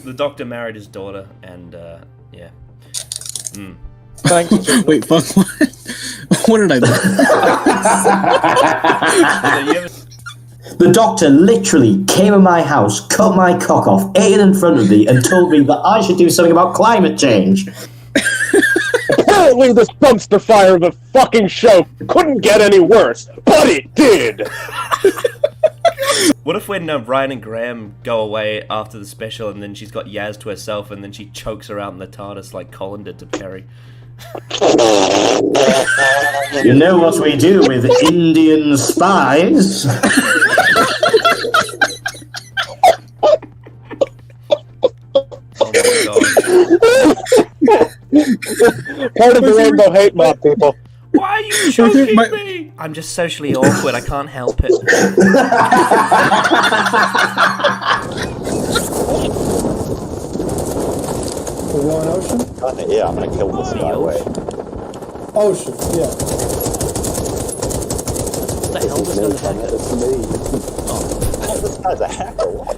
The doctor married his daughter, and yeah. Thanks. Wait, fuck, what? What did I do? The doctor literally came in my house, cut my cock off, ate it in front of me, and told me that I should do something about climate change. Apparently this dumpster fire of a fucking show couldn't get any worse, but it did! What if when Brian and Graham go away after the special and then she's got Yaz to herself and then she chokes her out in the TARDIS like Colin did to Perry? You know what we do with Indian spies? Oh my god. Part of the Rainbow Hate Mob, people. Why are you choking me? I'm just socially awkward, I can't help it. The Rowan Ocean? Yeah, I'm gonna kill this guy away. Ocean, yeah. What the hell was gonna happen? It's me. Oh, this guy's a hacker, what?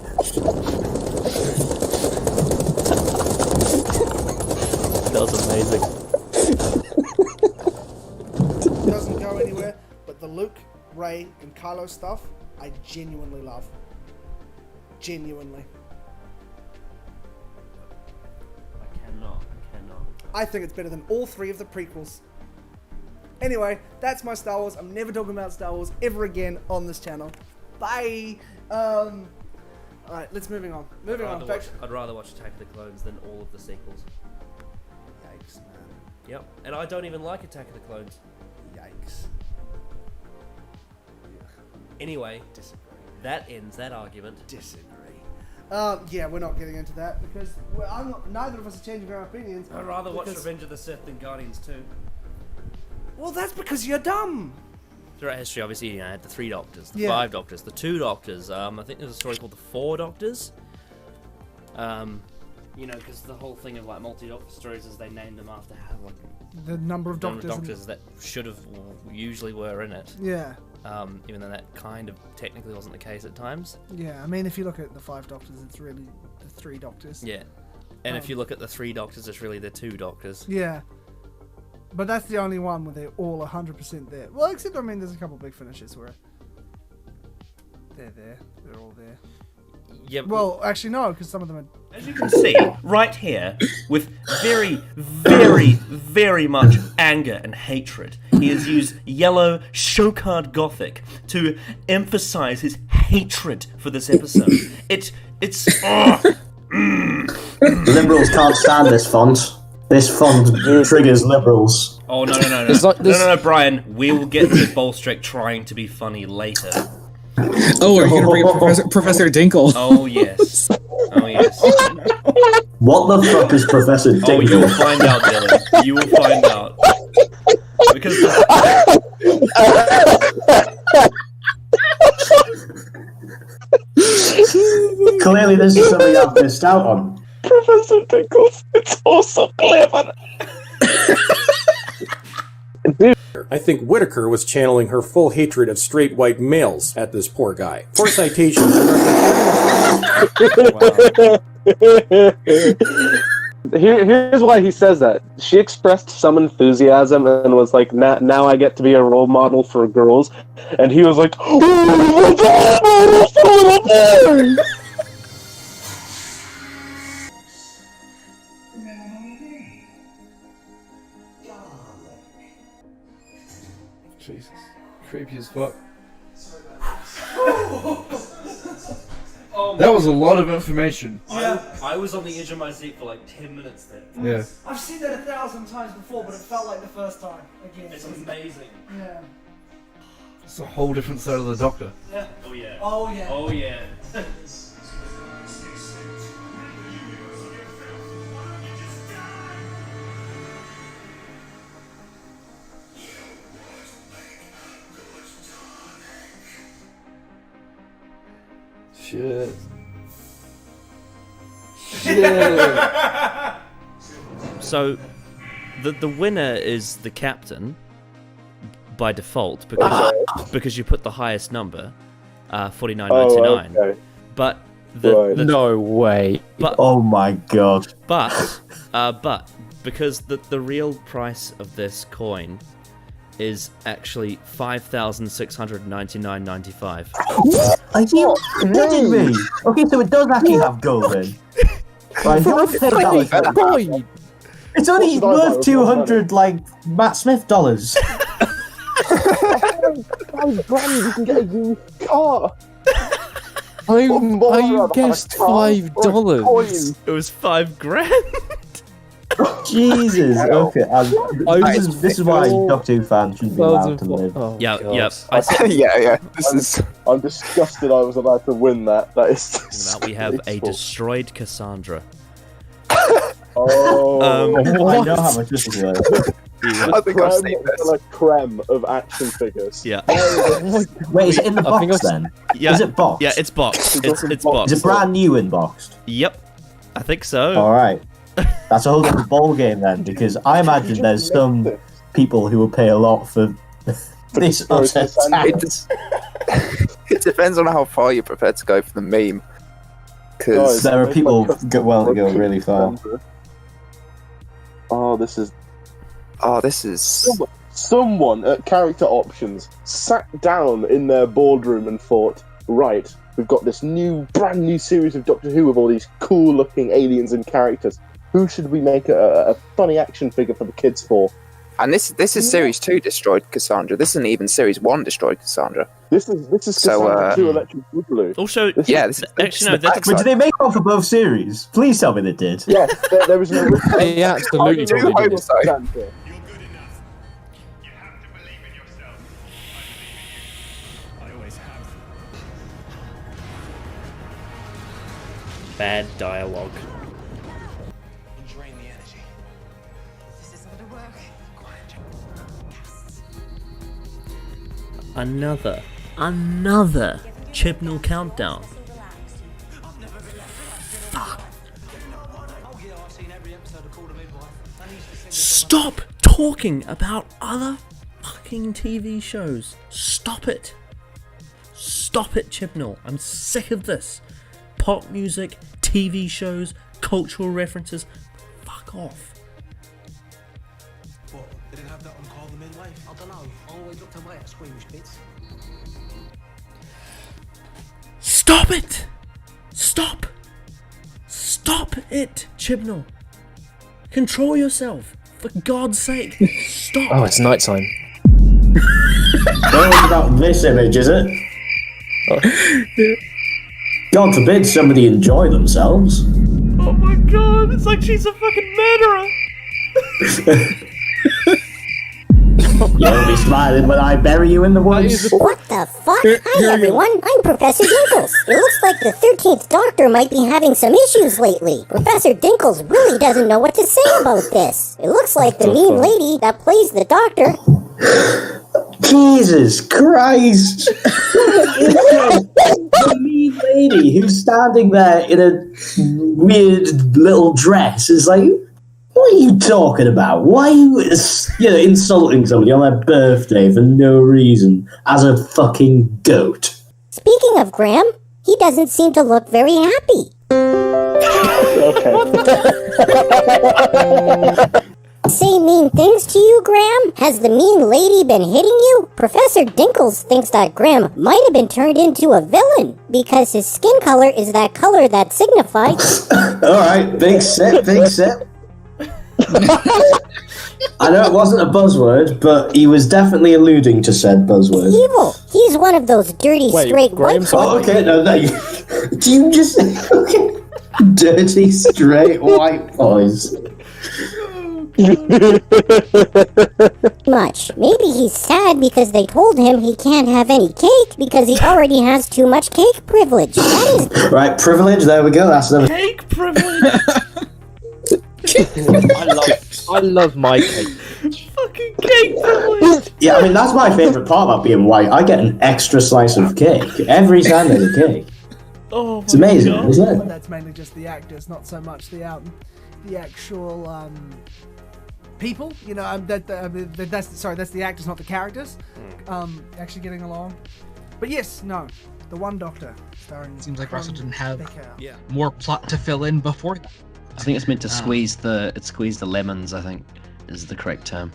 That was amazing. It doesn't go anywhere, but the Luke, Rey, and Kylo stuff, I genuinely love. Genuinely. I cannot. I think it's better than all three of the prequels. Anyway, that's my Star Wars. I'm never talking about Star Wars ever again on this channel. Bye! Alright, let's moving on. I'd rather watch Attack of the Clones than all of the sequels. Yikes, man. Yep, and I don't even like Attack of the Clones. Yikes. Anyway, Disagree. that ends that argument. Disagree. Yeah, we're not getting into that because neither of us are changing our opinions. I'd rather watch Revenge of the Sith than Guardians 2. Well, that's because you're dumb. Throughout history, obviously, you know, I had the 3 Doctors, the Yeah. 5 Doctors, the 2 Doctors. I think there's a story called the 4 Doctors. You know, because the whole thing of like multi-Doctor stories is they named them after how like The number of the number doctors. of Doctors that should have usually were in it. Yeah. Even though that kind of technically wasn't the case at times. Yeah, I mean, if you look at the 5 Doctors, it's really the 3 Doctors. Yeah. And if you look at the 3 Doctors, it's really the 2 Doctors. Yeah. But that's the only one where they're all 100% there. Well, except, I mean, there's a couple big finishes where they're there. They're all there. Yeah. Well, actually, no, because some of them are... As you can see, right here, with very, very, very much anger and hatred, he has used yellow Showcard Gothic to emphasize his hatred for this episode. It's Liberals can't stand this font. This font triggers liberals. Oh, no, Brian, we will get to Bolstrek trying to be funny later. Oh, are you gonna bring up Professor Dinkle? Oh, yes. Oh, yes. What the fuck is Professor Dinkle? Oh, you will find out, Dylan. You will find out. Because... Clearly this is something I've missed out on. Professor Dinkles, it's also clever. I think Whitaker was channeling her full hatred of straight white males at this poor guy. For citation, Here's why he says that. She expressed some enthusiasm and was like, now I get to be a role model for girls. And he was like, Jesus. Creepy as fuck. That was a lot of information. Yeah. I was on the edge of my seat for like 10 minutes then. Yeah. I've seen that 1,000 times before, but it felt like the first time. Again. It's amazing. Yeah. It's a whole different side of the Doctor. Yeah. Oh yeah. Oh yeah. Oh yeah. Shit. So, the winner is the captain by default because you put the highest number, $49.99. Okay. But No way. Oh my god. but because the real price of this coin is actually $5,699.95. Are you kidding me? Okay, so it does actually have gold then. Right, $5 it's only worth 200 like Matt Smith dollars. $5,000, you can get a used car. I guessed $5. It was $5,000. Jesus. Okay. This is why Doctor Who fans should be allowed to live. Oh, Yeah, God. yeah. I said yeah. This is. I'm disgusted I was allowed to win that. That is that we have a destroyed Cassandra. Oh. I know how much this is worth. I think I've seen this. A creme of action figures. Yeah. Wait, is it in the I think box I've- then? Yeah. Is it boxed? Yeah, it's boxed. It's Is boxed. it brand new in boxed? Yep. I think so. Alright. That's a whole different ball game then, because I imagine there's some people who will pay a lot for this utter It, attack. just, it depends on how far you're prepared to go for the meme. Because There are people who go really far. Oh, this is. this is. Someone at Character Options sat down in their boardroom and thought, right, we've got this brand new series of Doctor Who with all these cool-looking aliens and characters. Who should we make a funny action figure for the kids for? And this is Series 2 Destroyed Cassandra. This isn't even Series 1 Destroyed Cassandra. This is So, Cassandra 2 Electric Boogaloo. Also, Yeah, this is actually no. this is the But did they make one for both series? Please tell me they did. Yes, there was an original. They absolutely I do probably hope did. so. Cassandra. Bad dialogue. Another Chibnall countdown. Fuck. Stop talking about other fucking TV shows. Stop it. Stop it, Chibnall. I'm sick of this. Pop music, TV shows, cultural references. Fuck off. What? They didn't have that on Call the Midwife? I don't know. I always looked away at squeamish bits. Stop it! Stop! Stop it, Chibnall. Control yourself. For God's sake. Stop. Oh, it's nighttime. Don't worry about this image, is it? God forbid somebody enjoy themselves. Oh my god, it's like she's a fucking murderer. You'll be smiling when I bury you in the woods. What the fuck? Hi everyone, I'm Professor Dinkles. It looks like the 13th Doctor might be having some issues lately. Professor Dinkles really doesn't know what to say about this. It looks like the mean lady that plays the Doctor. Jesus Christ! The mean lady who's standing there in a weird little dress is like, what are you talking about? Why are you insulting somebody on their birthday for no reason as a fucking goat? Speaking of Graham, he doesn't seem to look very happy. Say mean things to you, Graham? Has the mean lady been hitting you? Professor Dinkles thinks that Graham might have been turned into a villain because his skin color is that color that signifies... Alright, big sip, big sip. I know it wasn't a buzzword, but he was definitely alluding to said buzzword. evil. He's one of those dirty, straight white boys. Oh, okay, no, do you just dirty, straight white boys? Much. Maybe he's sad because they told him he can't have any cake because he already has too much cake privilege. That is... Right, privilege, there we go, that's another... Cake privilege. I love my cake. Fucking cake privilege. Yeah, I mean, that's my favourite part about being white. I get an extra slice of cake every time there's a cake. Oh, It's amazing, isn't it? But that's mainly just the actors, not so much the actual people. You know, that's the actors, not the characters. Actually getting along. But yes, no, the One Doctor starring. Seems like Russell didn't have Becker. more plot to fill in before that. I think it's meant to squeeze the lemons. I think is the correct term.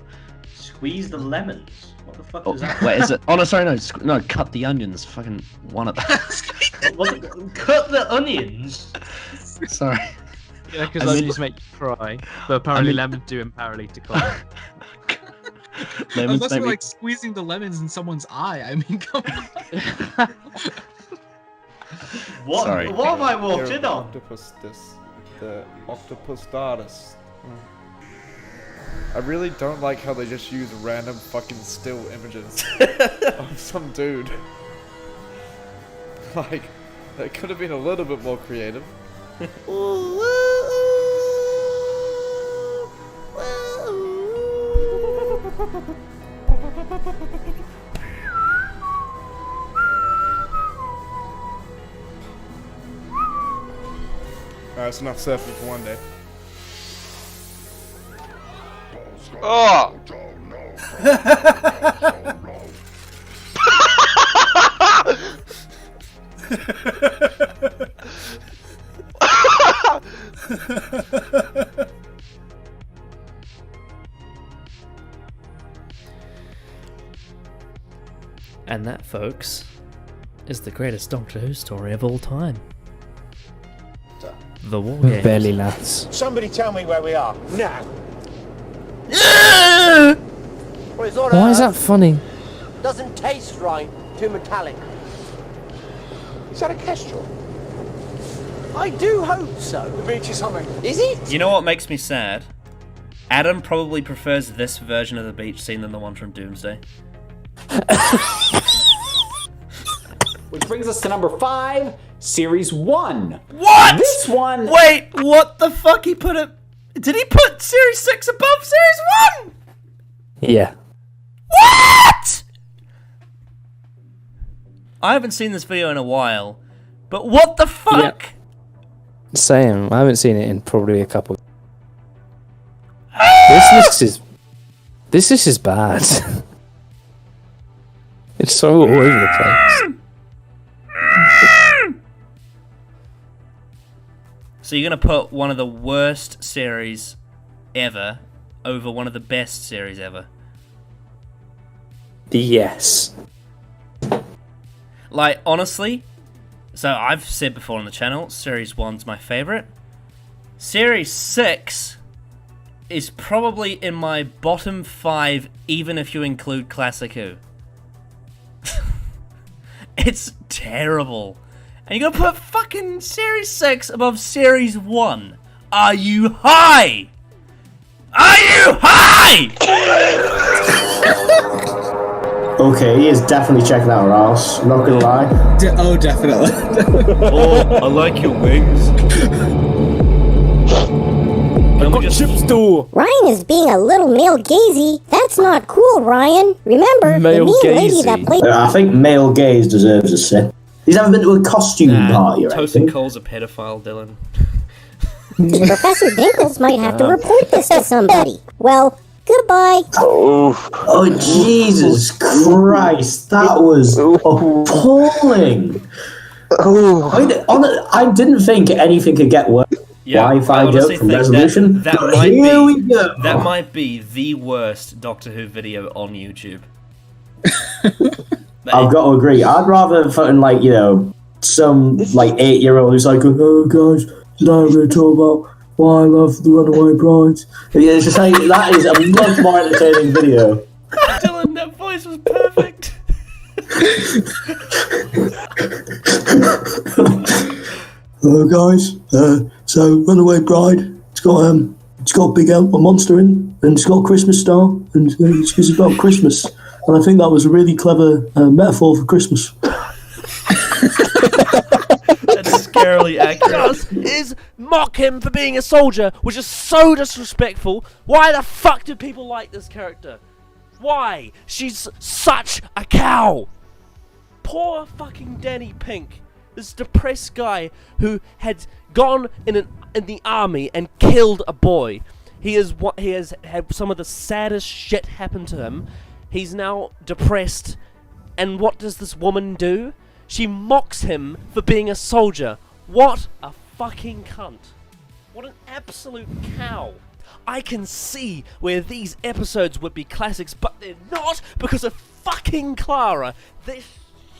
Squeeze the lemons. What the fuck Oh, is that? wait, is it? Oh no, sorry, no, cut the onions. Fucking one of them. Cut the onions. Sorry. Yeah, because onions make you cry, but apparently lemons do empower you to cry. Lemons Unless make we're me. like squeezing the lemons in someone's eye. I mean, come on. What? Sorry. What have I walked Here, in on? The octopus Dardus. I really don't like how they just use random fucking still images of some dude. Like, that could have been a little bit more creative. Alright, that's enough surfing for one day. Oh! And that, folks, is the greatest Doctor Who story of all time. The War Games. Barely lads. Somebody tell me where we are now. Why is that funny? Doesn't taste right. Too metallic. Is that a kestrel? I do hope so. The beach is humming. Is it? You know what makes me sad? Adam probably prefers this version of the beach scene than the one from Doomsday. Which brings us to number 5, Series 1. What? This one... Wait, what the fuck? He put it... Did he put Series 6 above Series 1? Yeah. What? I haven't seen this video in a while, but what the fuck? Yeah. Same. I haven't seen it in probably a couple. This is bad. It's so all over the place. So you're gonna put one of the worst series ever over one of the best series ever? Yes. Like, honestly, so I've said before on the channel, Series 1's my favourite. Series 6 is probably in my bottom 5, even if you include Classic Who. It's terrible. And you're gonna put fucking Series 6 above Series 1? Are you high? Are you high? Okay, he is definitely checking out her ass. I'm not gonna lie. Oh, definitely. Oh, I like your wings. Ryan is being a little male gazy. That's not cool, Ryan. Remember, Male the mean lady gazy. that played... I think male gaze deserves a sit. He's never been to a costume party, right? Toasted Cole's a pedophile, Dylan. Professor Dinkles might have to report this to somebody. Well, goodbye. Oh, Jesus Christ. That was appalling. I didn't think anything could get worse. Yeah, I Wi-Fi honestly joke from think Resolution. that But might here be we go. that might be the worst Doctor Who video on YouTube. I've got to agree. I'd rather fucking some 8-year-old who's like, oh guys, today I'm going to talk about why I love the Runaway Brides. Yeah, it's just like, that is a much more entertaining video. Dylan, that voice was perfect. Hello guys. So Runaway Bride, it's got a big a monster in, and it's got a Christmas star, and it's because it's about Christmas. And I think that was a really clever metaphor for Christmas. That's scarily accurate. Does is mock him for being a soldier, which is so disrespectful. Why the fuck do people like this character? Why? She's such a cow. Poor fucking Danny Pink, this depressed guy who had gone in the army and killed a boy. He has had some of the saddest shit happen to him. He's now depressed. And what does this woman do? She mocks him for being a soldier. What a fucking cunt. What an absolute cow. I can see where these episodes would be classics, but they're not because of fucking Clara. They're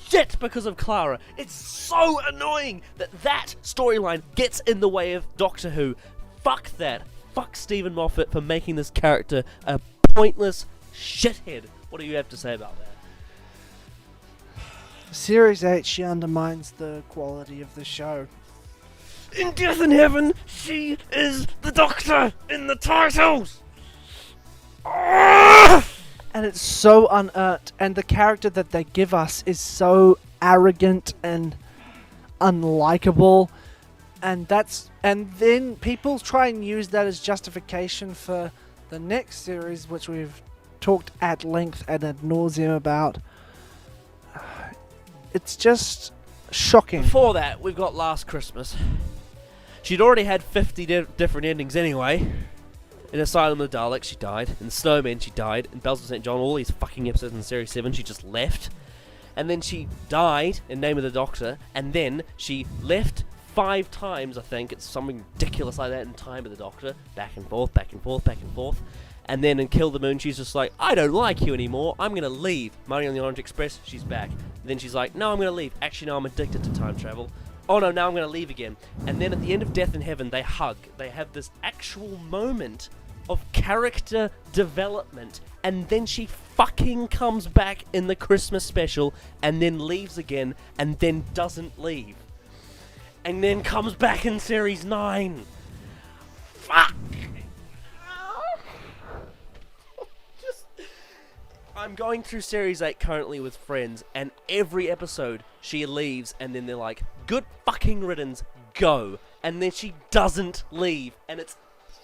shit because of Clara. It's so annoying that storyline gets in the way of Doctor Who. Fuck that. Fuck Stephen Moffat for making this character a pointless shithead. What do you have to say about that? For Series 8, she undermines the quality of the show. In Death in Heaven, she is the Doctor in the titles! And it's so unearned, and the character that they give us is so arrogant and unlikable, and then people try and use that as justification for the next series, which we've talked at length and ad nauseum about. It's just shocking. Before that, we've got Last Christmas. She'd already had 50 different endings anyway. In Asylum of the Daleks, she died. In Snowman, she died. In Bells of St. John, all these fucking episodes in Series 7, she just left. And then she died in Name of the Doctor. And then she left 5 times, I think. It's something ridiculous like that in Time of the Doctor. Back and forth, back and forth, back and forth. And then in Kill the Moon, she's just like, I don't like you anymore. I'm going to leave. Money on the Orange Express, she's back. And then she's like, no, I'm going to leave. Actually, no, I'm addicted to time travel. Oh no, now I'm going to leave again. And then at the end of Death in Heaven, they hug. They have this actual moment of character development. And then she fucking comes back in the Christmas special and then leaves again and then doesn't leave. And then comes back in Series 9. Fuck! I'm going through Series 8 currently with friends, and every episode she leaves, and then they're like, good fucking riddance, go. And then she doesn't leave, and it's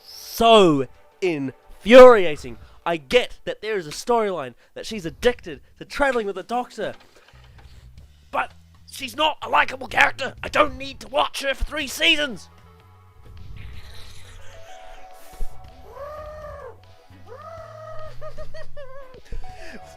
so infuriating. I get that there is a storyline that she's addicted to traveling with the Doctor, but she's not a likable character. I don't need to watch her for 3 seasons.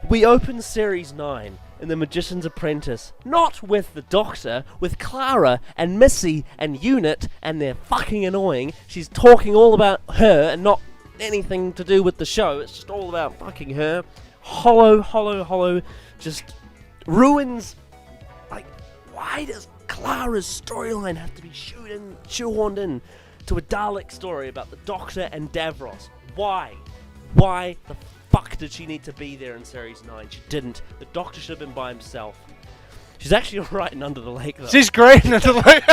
We open Series 9 in The Magician's Apprentice, not with the Doctor, with Clara and Missy and Unit, and they're fucking annoying. She's talking all about her and not anything to do with the show. It's just all about fucking her. Hollow, just ruins. Like, why does Clara's storyline have to be shoehorned in to a Dalek story about the Doctor and Davros? Why? Why the fuck did she need to be there in Series 9? She didn't. The Doctor should have been by himself. She's actually alright in Under the Lake, though. She's great in Under the Lake.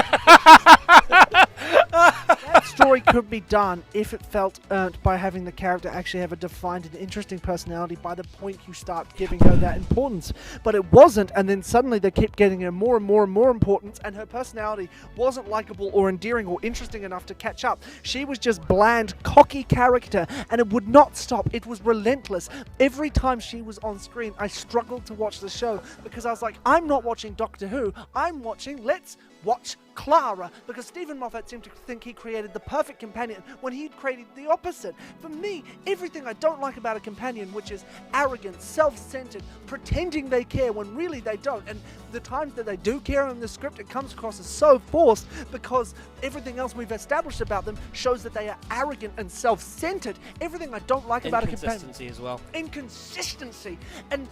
That story could be done if it felt earned by having the character actually have a defined and interesting personality by the point you start giving her that importance. But it wasn't, and then suddenly they kept getting her more and more and more importance, and her personality wasn't likable or endearing or interesting enough to catch up. She was just bland, cocky character, and it would not stop. It was relentless. Every time she was on screen, I struggled to watch the show because I was like, I'm not watching Doctor Who, I'm watching Let's Watch Clara, because Stephen Moffat seemed to think he created the perfect companion when he'd created the opposite. For me, everything I don't like about a companion, which is arrogant, self-centered, pretending they care when really they don't, and the times that they do care in the script, it comes across as so forced because everything else we've established about them shows that they are arrogant and self-centered. Everything I don't like about a companion. Inconsistency as well. Inconsistency. And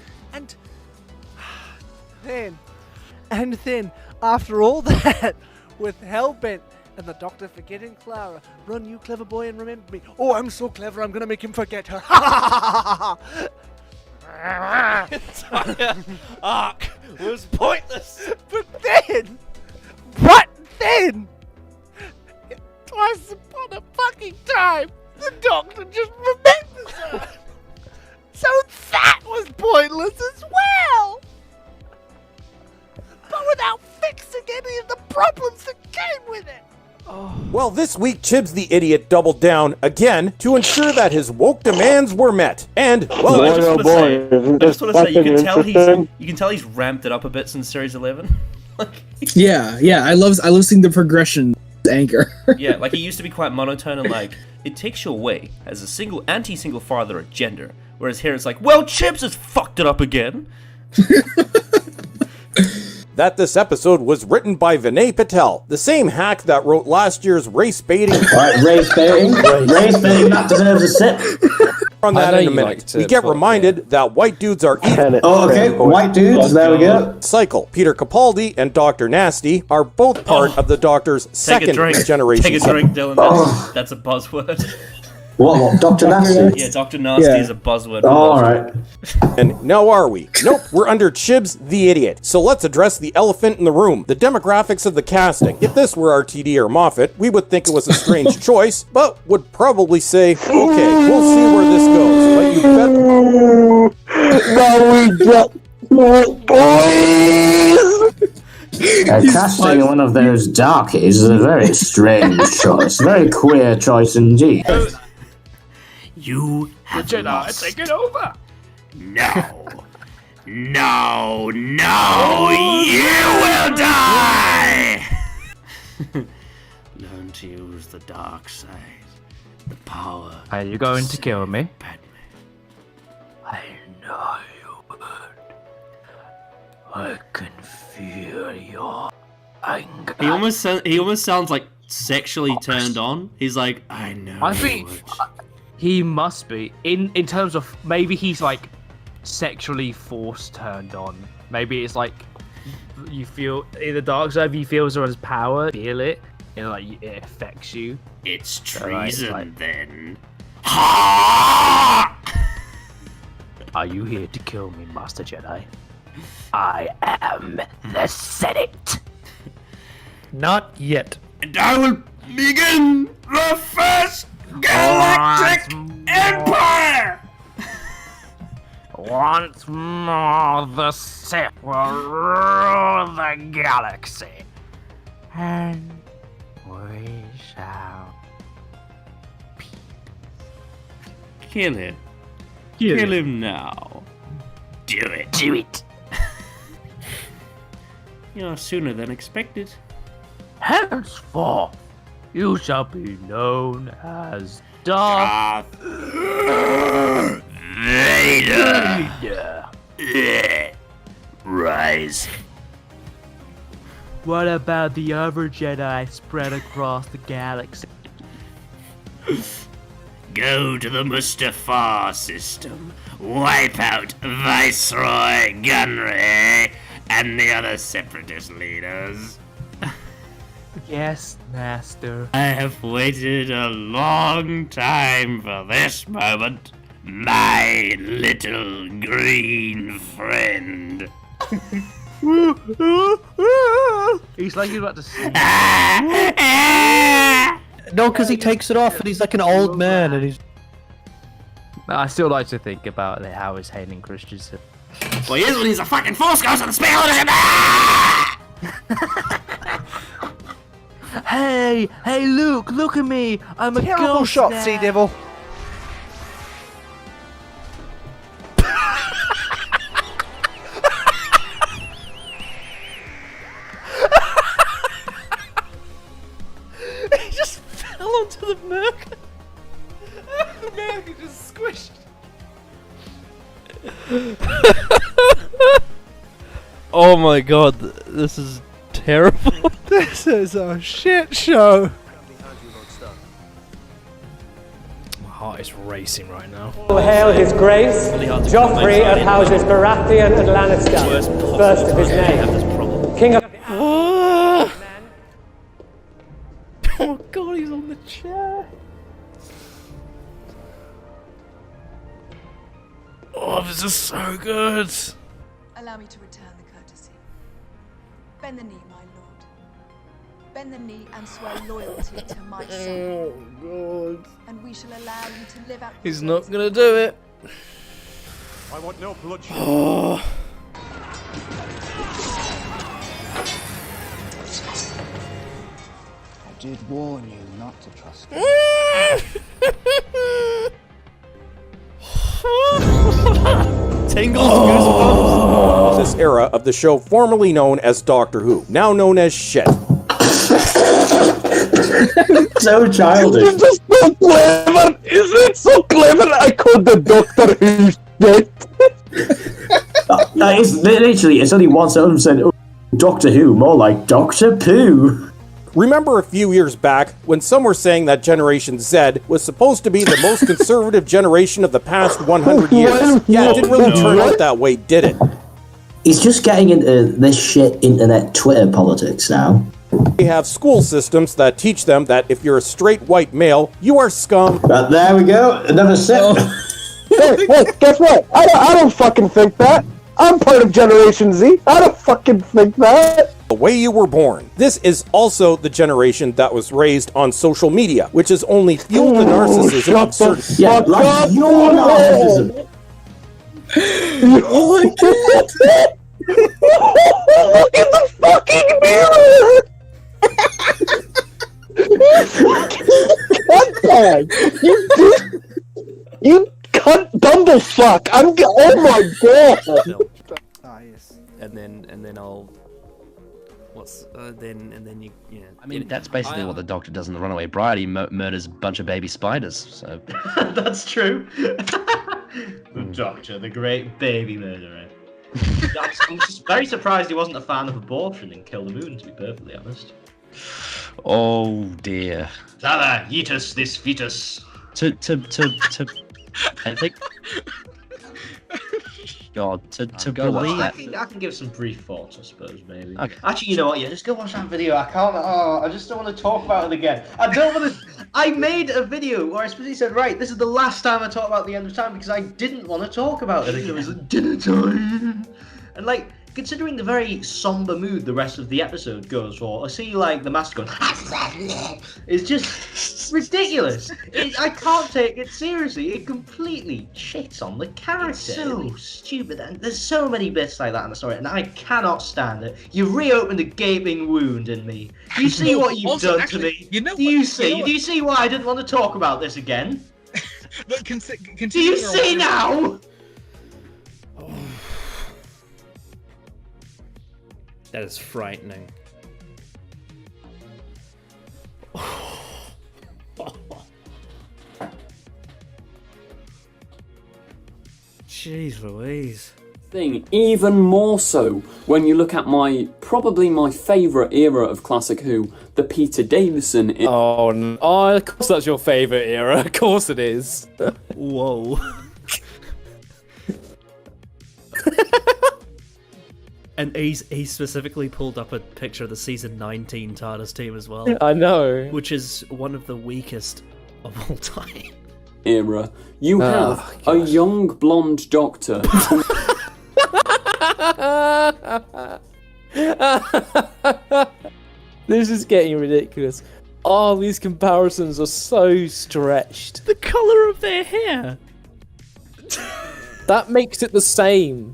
then, after all that, with Hellbent and the Doctor forgetting Clara, run you clever boy and remember me. Oh, I'm so clever, I'm gonna make him forget her. Entire arc was pointless. But then, what then? Twice upon a fucking time, the Doctor just remembers her. So that was pointless as well. But without fixing any of the problems that came with it. Well, this week, Chibs the Idiot doubled down again to ensure that his woke demands were met. And, well, I just want to say, you can tell he's ramped it up a bit since Series 11. Yeah, I love seeing the progression. Anchor. Yeah, like he used to be quite monotone and like, it takes you away as a anti-single father of gender. Whereas here it's like, well, Chips has fucked it up again. That this episode was written by Vinay Patel, the same hack that wrote last year's race baiting. Right, race baiting. Race baiting, that deserves a sip. On that in a minute. We get reminded that white dudes are evil. Oh, okay, white dudes, there we go. Cycle. Peter Capaldi and Dr. Nasty are both part of the Doctor's second generation. Take a drink, Dylan. That's a buzzword. What, Dr. Nasty? Yeah, Dr. Nasty is a buzzword. Alright. And now are we? Nope, we're under Chibs the Idiot. So let's address the elephant in the room, the demographics of the casting. If this were RTD or Moffat, we would think it was a strange choice, but would probably say, okay, we'll see where this goes. But you bet... Now we got more boys! Casting one of those darkies is a very strange choice. Very queer choice indeed. You have The Jedi lost. take it over. No. No, you will die! Learn to use the dark side. The power. Are you going to kill me? I know you would. I can feel your anger. He almost sounds like sexually turned on. He's like, I know. I think he must be in terms of maybe he's like sexually forced turned on. Maybe it's like you feel in the dark side. You feel someone's power, feel it, and like it affects you. It's So, treason then. Are you here to kill me, Master Jedi? I am the Senate. Not yet. And I will begin the first galactic empire! Once more, the Sith will rule the galaxy, and we shall Kill him. Kill Kill him now. Do it. do it. You're sooner than expected. Henceforth, you shall be known as Darth Vader. Rise. What about the other Jedi spread across the galaxy? Go to the Mustafar system. Wipe out Viceroy Gunray and the other separatist leaders. Yes, Master. I have waited a long time for this moment, my little green friend. He's like he's about to sing. No, because he takes it off and he's like an old man and he's... I still like to think about how he's hating Christensen. Well, he is when he's a fucking force ghost and the spell on him. Hey, Luke, look at me. I'm a Terrible ghost shot, now. Sea Devil. He just fell onto the Merc. The Merc just squished. Oh my god, this is terrible. This is a shit show. My heart is racing right now. Hail His Grace, Joffrey of Houses Baratheon and Lannister, first of his name, King of... Oh god, he's on the chair. Oh, this is so good. Allow me to return the courtesy. Bend the knee, my lord. Bend the knee and swear loyalty to my son. Oh god. And we shall allow you to live out... He's not gonna do it. I want no bloodshed. Oh. I did warn you not to trust me. Tingles, goosebumps. This era of the show formerly known as Doctor Who, now known as Shit. So childish. It's just so clever. Is it so clever? I called the Doctor Who shit. It's literally, it's only one sentence said, oh, Doctor Who, more like Doctor Pooh. Remember a few years back when some were saying that Generation Z was supposed to be the most conservative generation of the past 100 years? Yeah, it didn't really turn out that way, did it? He's just getting into this shit internet Twitter politics now. They have school systems that teach them that if you're a straight white male, you are scum. But there we go, another sip. Hey, guess what? I don't fucking think that. I'm part of Generation Z. I don't fucking think that. The way you were born. This is also the generation that was raised on social media, which has only fueled the narcissism of certain. Yeah, like your narcissism. Oh my god! Look in the fucking mirror! You cunt bumblefuck! Oh my god! Ah, yes. And then I'll. Then you. Yeah. I mean, that's basically what the Doctor does in The Runaway Bride. He murders a bunch of baby spiders. So That's true. The Doctor, the great baby murderer. I'm just very surprised he wasn't a fan of abortion in Kill the Moon, to be perfectly honest. Oh dear. Zala, eat us this fetus. I think. God, to believe I can give some brief thoughts, I suppose, maybe. Okay. Actually, you know what? Yeah, just go watch that video. I can't. I just don't want to talk about it again. I don't want to. I made a video where I specifically said, right, this is the last time I talk about the end of time because I didn't want to talk about it. It was like, dinner time. And like, considering the very somber mood the rest of the episode goes for, I see like the master going, it's just ridiculous. I can't take it seriously. It completely shits on the character. It's so stupid, and there's so many bits like that in the story, and I cannot stand it. You've reopened a gaping wound in me. Do you see what you've done to me? You know do you see why I didn't want to talk about this again? But do you see now? That is frightening. Jeez Louise. Thing, even more so when you look at probably my favourite era of Classic Who, the Peter Davison era. Oh, of course that's your favourite era. Of course it is. Whoa. And he specifically pulled up a picture of the season 19 TARDIS team as well. I know. Which is one of the weakest of all time. Era. You have a young blonde doctor. This is getting ridiculous. Oh, these comparisons are so stretched. The colour of their hair. That makes it the same.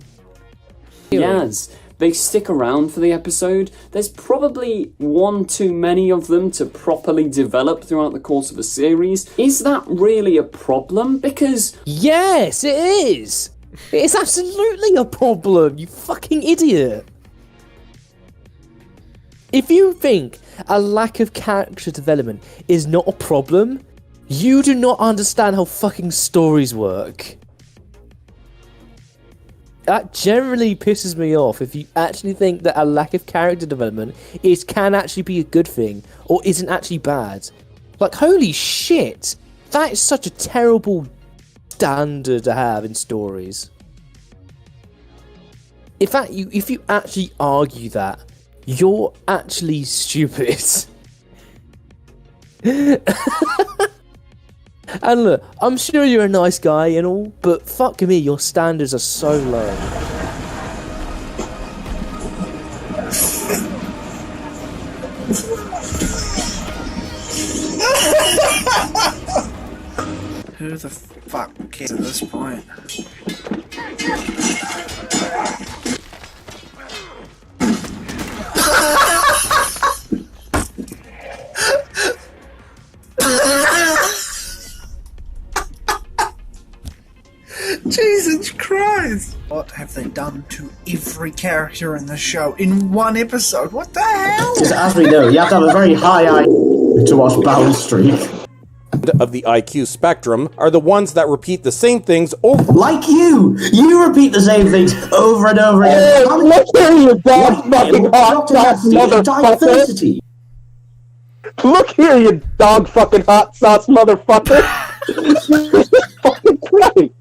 Yes. They stick around for the episode. There's probably one too many of them to properly develop throughout the course of a series. Is that really a problem? Because... Yes, it is! It's absolutely a problem, you fucking idiot! If you think a lack of character development is not a problem, you do not understand how fucking stories work. That generally pisses me off if you actually think that a lack of character development can actually be a good thing or isn't actually bad. Like, holy shit! That is such a terrible standard to have in stories. In fact, if you actually argue that, you're actually stupid. And look, I'm sure you're a nice guy and all, but fuck me, your standards are so low. Who the fuck cares at this point? Jesus Christ! What have they done to every character in the show in one episode? What the hell? As we know, you have to have a very high IQ to watch Battle Streak. Of the IQ spectrum are the ones that repeat the same things over. Like you! You repeat the same things over and over again. Oh, look here, you dog fucking hot sauce motherfucker! Look here, you dog fucking hot sauce motherfucker! Fucking Christ!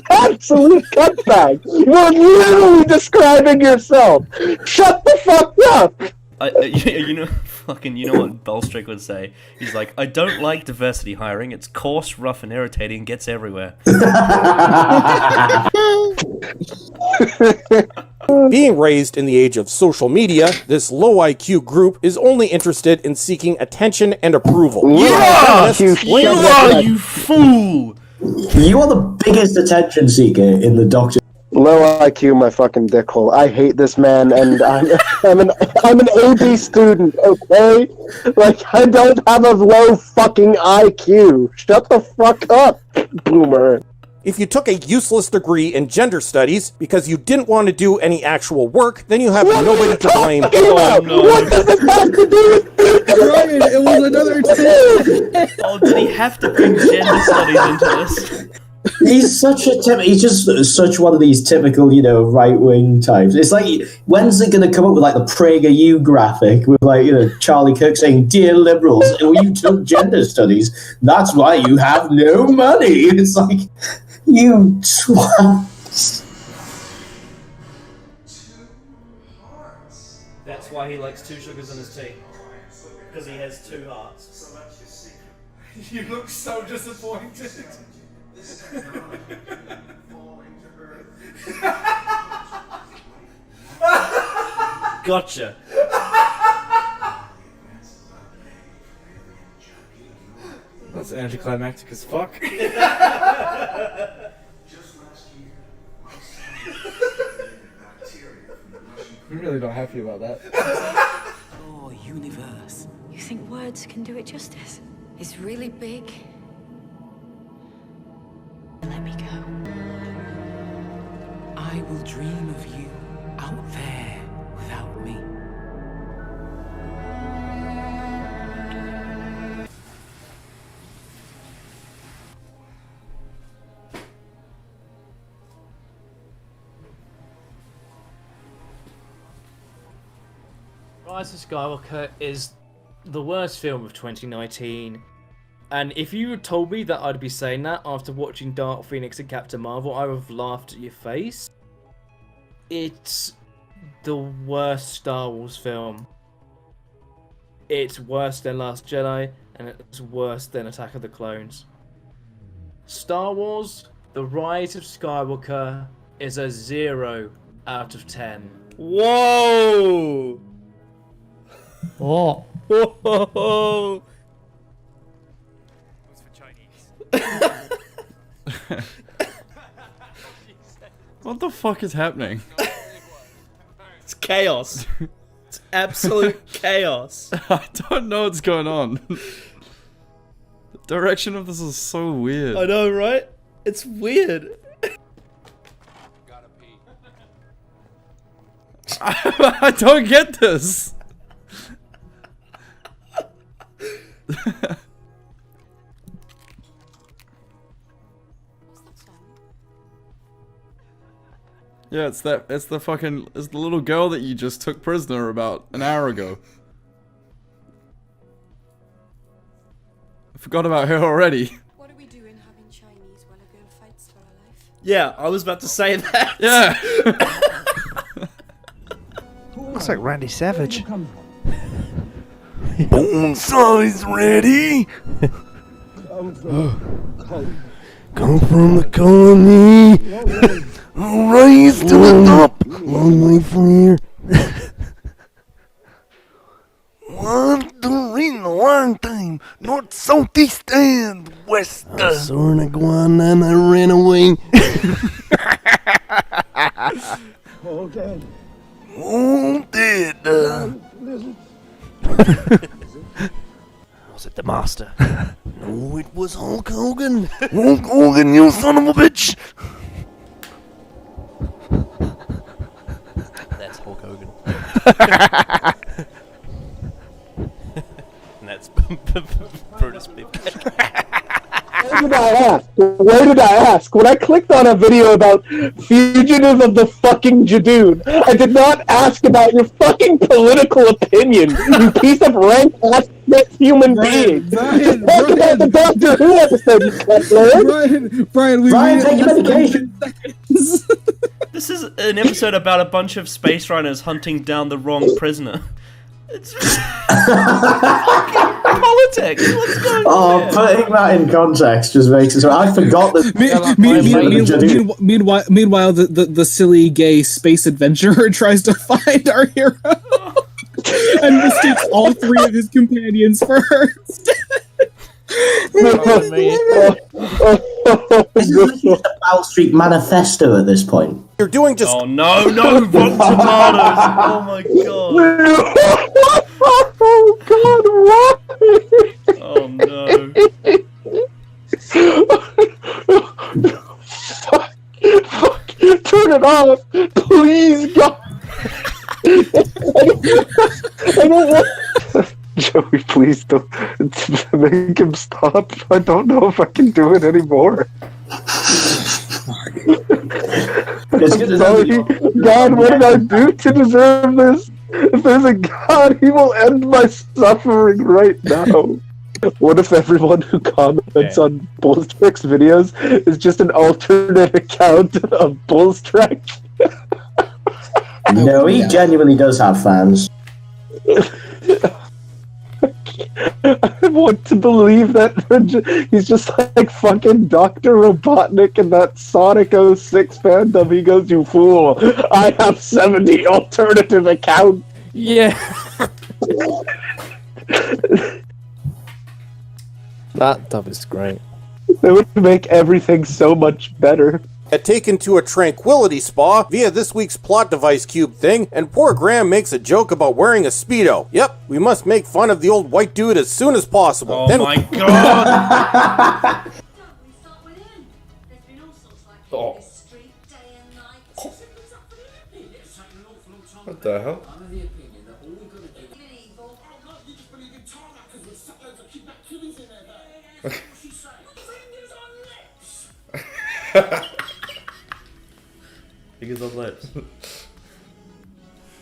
Absolute cutbag! You're literally describing yourself! Shut the fuck up! You know what Belstrick would say? He's like, I don't like diversity hiring. It's coarse, rough, and irritating, and gets everywhere. Being raised in the age of social media, this low IQ group is only interested in seeking attention and approval. You fool! You are the biggest attention seeker in the Doctor. Low IQ, my fucking dickhole. I hate this man, and I'm an AB student, okay? Like, I don't have a low fucking IQ. Shut the fuck up, boomer. If you took a useless degree in gender studies because you didn't want to do any actual work, then you have nobody to blame. Oh, no. What does this have to do with Ryan, it was another tip. Oh, did he have to bring gender studies into this? He's such a he's just such one of these typical, right-wing types. It's like, when's it going to come up with like the PragerU graphic with like, Charlie Kirk saying, "Dear liberals, you took gender studies, that's why you have no money." It's like, you twats. That's why he likes 2 sugars in his tea. Because he has 2 hearts. You look so disappointed. Gotcha. That's anticlimactic as fuck. I'm really not happy about that. Oh, universe. You think words can do it justice? It's really big. Let me go. I will dream of you out there without me. Rise of Skywalker is the worst film of 2019. And if you had told me that I'd be saying that after watching Dark Phoenix and Captain Marvel, I would have laughed at your face. It's the worst Star Wars film. It's worse than Last Jedi, and it's worse than Attack of the Clones. Star Wars, The Rise of Skywalker is a 0 out of 10. Whoa! Oh. Whoa! What the fuck is happening? It's chaos. It's absolute chaos. I don't know what's going on. The direction of this is so weird. I know, right? It's weird. I don't get this. Yeah, it's the little girl that you just took prisoner about an hour ago. I forgot about her already. What are we doing having Chinese while a girl fights for her life? Yeah, I was about to say that. Yeah. Looks like Randy Savage. Bone size ready. Come from the colony. Rise to the top. Long way from here. 1, 2, 3, one time. North, south, east, and west. I saw an iguana and I ran away. All dead. All dead. Was it the master? No, it was Hulk Hogan. Hulk Hogan, you son of a bitch. That's Hulk Hogan. Brutus people. Where did I ask? Where did I ask? When I clicked on a video about Fugitive of the fucking Jadoon, I did not ask about your fucking political opinion, you piece of rank-ass human being. Talk about the Doctor Who episode, you cunt. Brian, take your medication. This is an episode about a bunch of space runners hunting down the wrong prisoner. It's fucking politics. What's going on here? Putting that in context just makes it so. I forgot that. Meanwhile, the silly gay space adventurer tries to find our hero and mistakes all three of his companions for her. This is the Wall Street Manifesto at this point. You're doing just. Oh no, Rotten Tomatoes! Oh my god! Oh god, what? Oh no! Fuck! Turn it off, please, God. I don't want. Joey, please don't make him stop. I don't know if I can do it anymore. I'm sorry. God, what did I do to deserve this? If there's a God, he will end my suffering right now. What if everyone who comments on Bullstreak's videos is just an alternate account of Bullstreak? No, he genuinely does have fans. I want to believe that he's just like fucking Dr. Robotnik in that Sonic 06 fandom. He goes, "You fool, I have 70 alternative accounts." Yeah. That dub is great. It would make everything so much better. Taken to a tranquility spa via this week's plot device cube thing, and poor Graham makes a joke about wearing a Speedo. Yep, we must make fun of the old white dude as soon as possible. Oh my god! Oh. What the hell? Fingers on lips.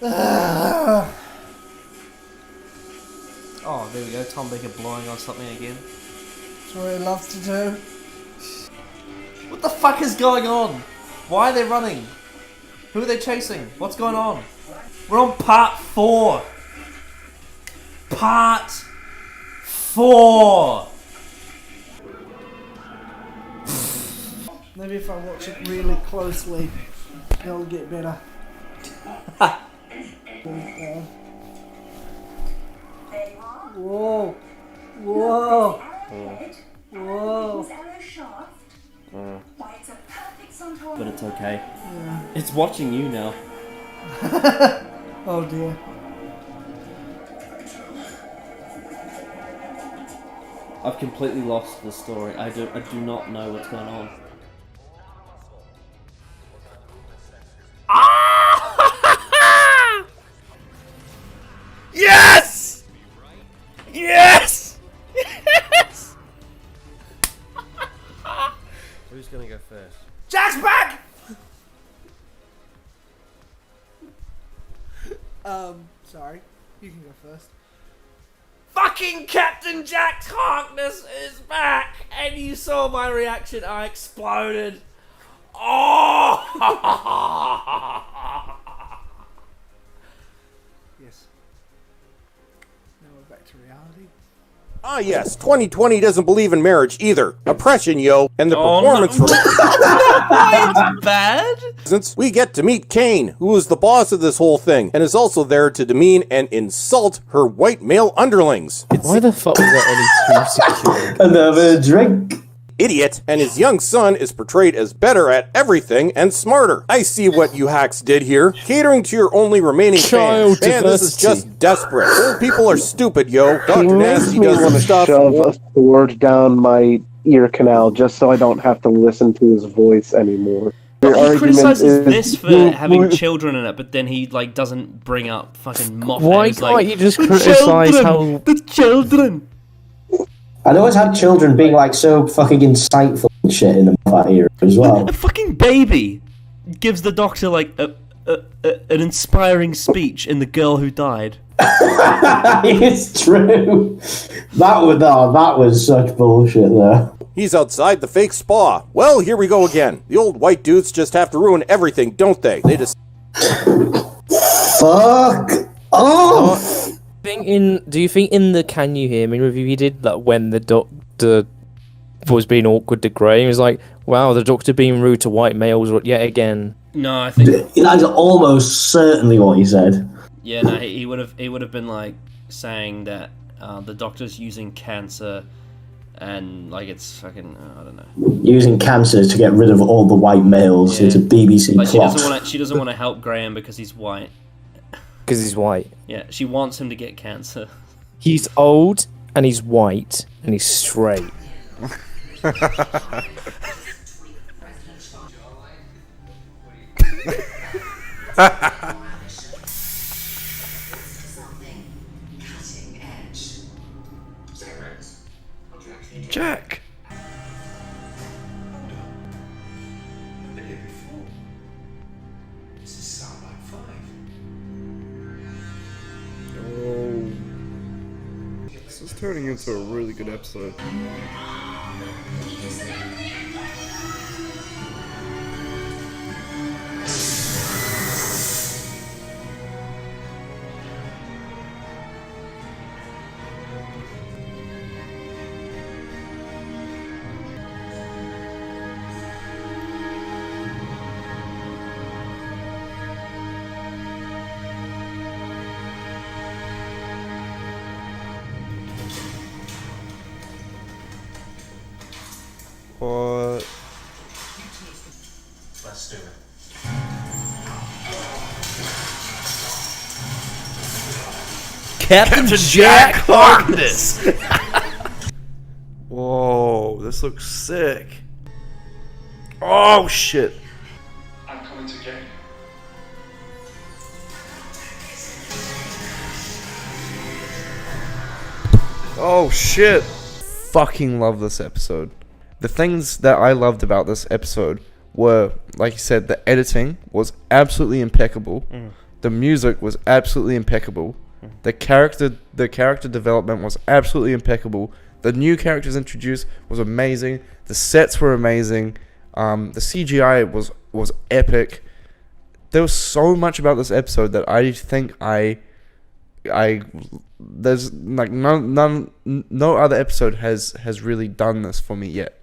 Oh, there we go. Tom Baker blowing on something again. That's what he loves to do. What the fuck is going on? Why are they running? Who are they chasing? What's going on? We're on part 4. Part 4. Maybe if I watch it really closely, it'll get better. Whoa. Whoa. Whoa. But it's okay. Yeah. It's watching you now. Oh dear. I've completely lost the story. I do not know what's going on. Yes! Yes! Yes! Who's gonna go first? Jack's back! Sorry. You can go first. Fucking Captain Jack Harkness is back! And you saw my reaction, I exploded. Oh! Yes. Now we're back to reality. Ah yes, 2020 doesn't believe in marriage either. Oppression, yo, and the performance no. Why it's bad? Since we get to meet Kane, who is the boss of this whole thing, and is also there to demean and insult her white male underlings. Why the fuck was that only 2 secure? Another drink. Idiot, and his young son is portrayed as better at everything and smarter. I see what you hacks did here, catering to your only remaining Child fans. Man, this is diversity. just desperate. Old people are stupid, yo. Dr. Nasty Makes me does want some to stuff. shove a sword down my ear canal just so I don't have to listen to his voice anymore. Your He argument criticizes is this for having children in it, but then he like doesn't bring up fucking Moffat. Why He's can't like, you just "The criticize children, how- the children? I'd always had children being like so fucking insightful and shit in that era as well. A fucking baby gives the Doctor like an inspiring speech in The Girl Who Died. It's true. That was such bullshit though. He's outside the fake spa. Well, here we go again. The old white dudes just have to ruin everything, don't they? They just... Fuck off! Do you think in the Can You Hear Me review he did, like, when the Doctor was being awkward to Grey, he was like, wow, the Doctor being rude to white males yet again. No, I think... That's almost certainly what he said. Yeah, no, he would have been like saying that the Doctor's using cancer and like it's fucking I don't know. Using cancer to get rid of all the white males. Yeah. It's a BBC Like plot. she doesn't want to help Graham because he's white. Because he's white. Yeah, she wants him to get cancer. He's old, and he's white, and he's straight. Jack. Oh. This is turning into a really good episode. What? Let's do it. Captain Jack Harkness! Whoa, this looks sick. Oh shit. I'm coming to get you. Oh shit. Fucking love this episode. The things that I loved about this episode were, like you said, the editing was absolutely impeccable. The music was absolutely impeccable. The character development was absolutely impeccable. The new characters introduced was amazing. The sets were amazing. The CGI was epic. There was so much about this episode that I think there's like no other episode has really done this for me yet.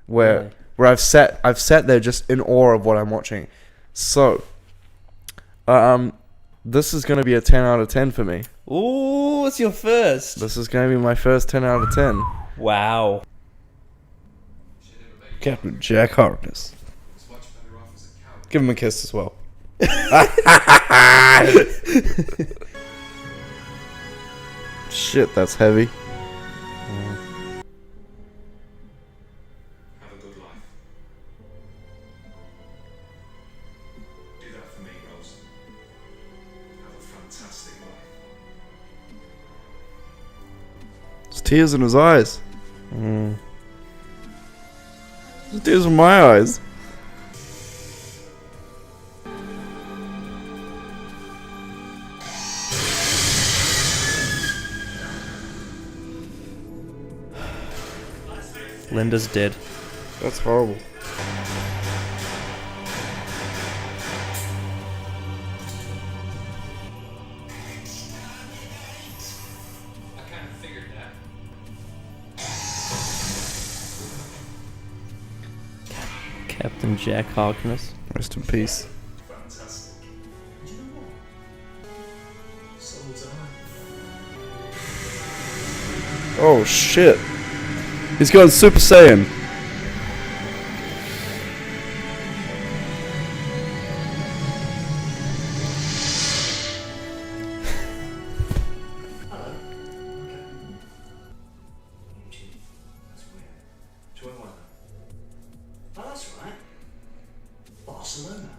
Where I've sat there just in awe of what I'm watching. So, this is gonna be a 10 out of 10 for me. Ooh, what's your first? This is gonna be my first 10 out of 10. Wow. Captain Jack Harkness. Give him a kiss as well. Shit, that's heavy. Have a good life. Do that for me, Rose. Have a fantastic life. There's tears in his eyes. There's tears in my eyes. Linda's dead. That's horrible. Captain Jack Harkness. Rest in peace. Fantastic. Do you know what? So was I. Oh shit. He's going Super Saiyan. Oh, that's right. Barcelona.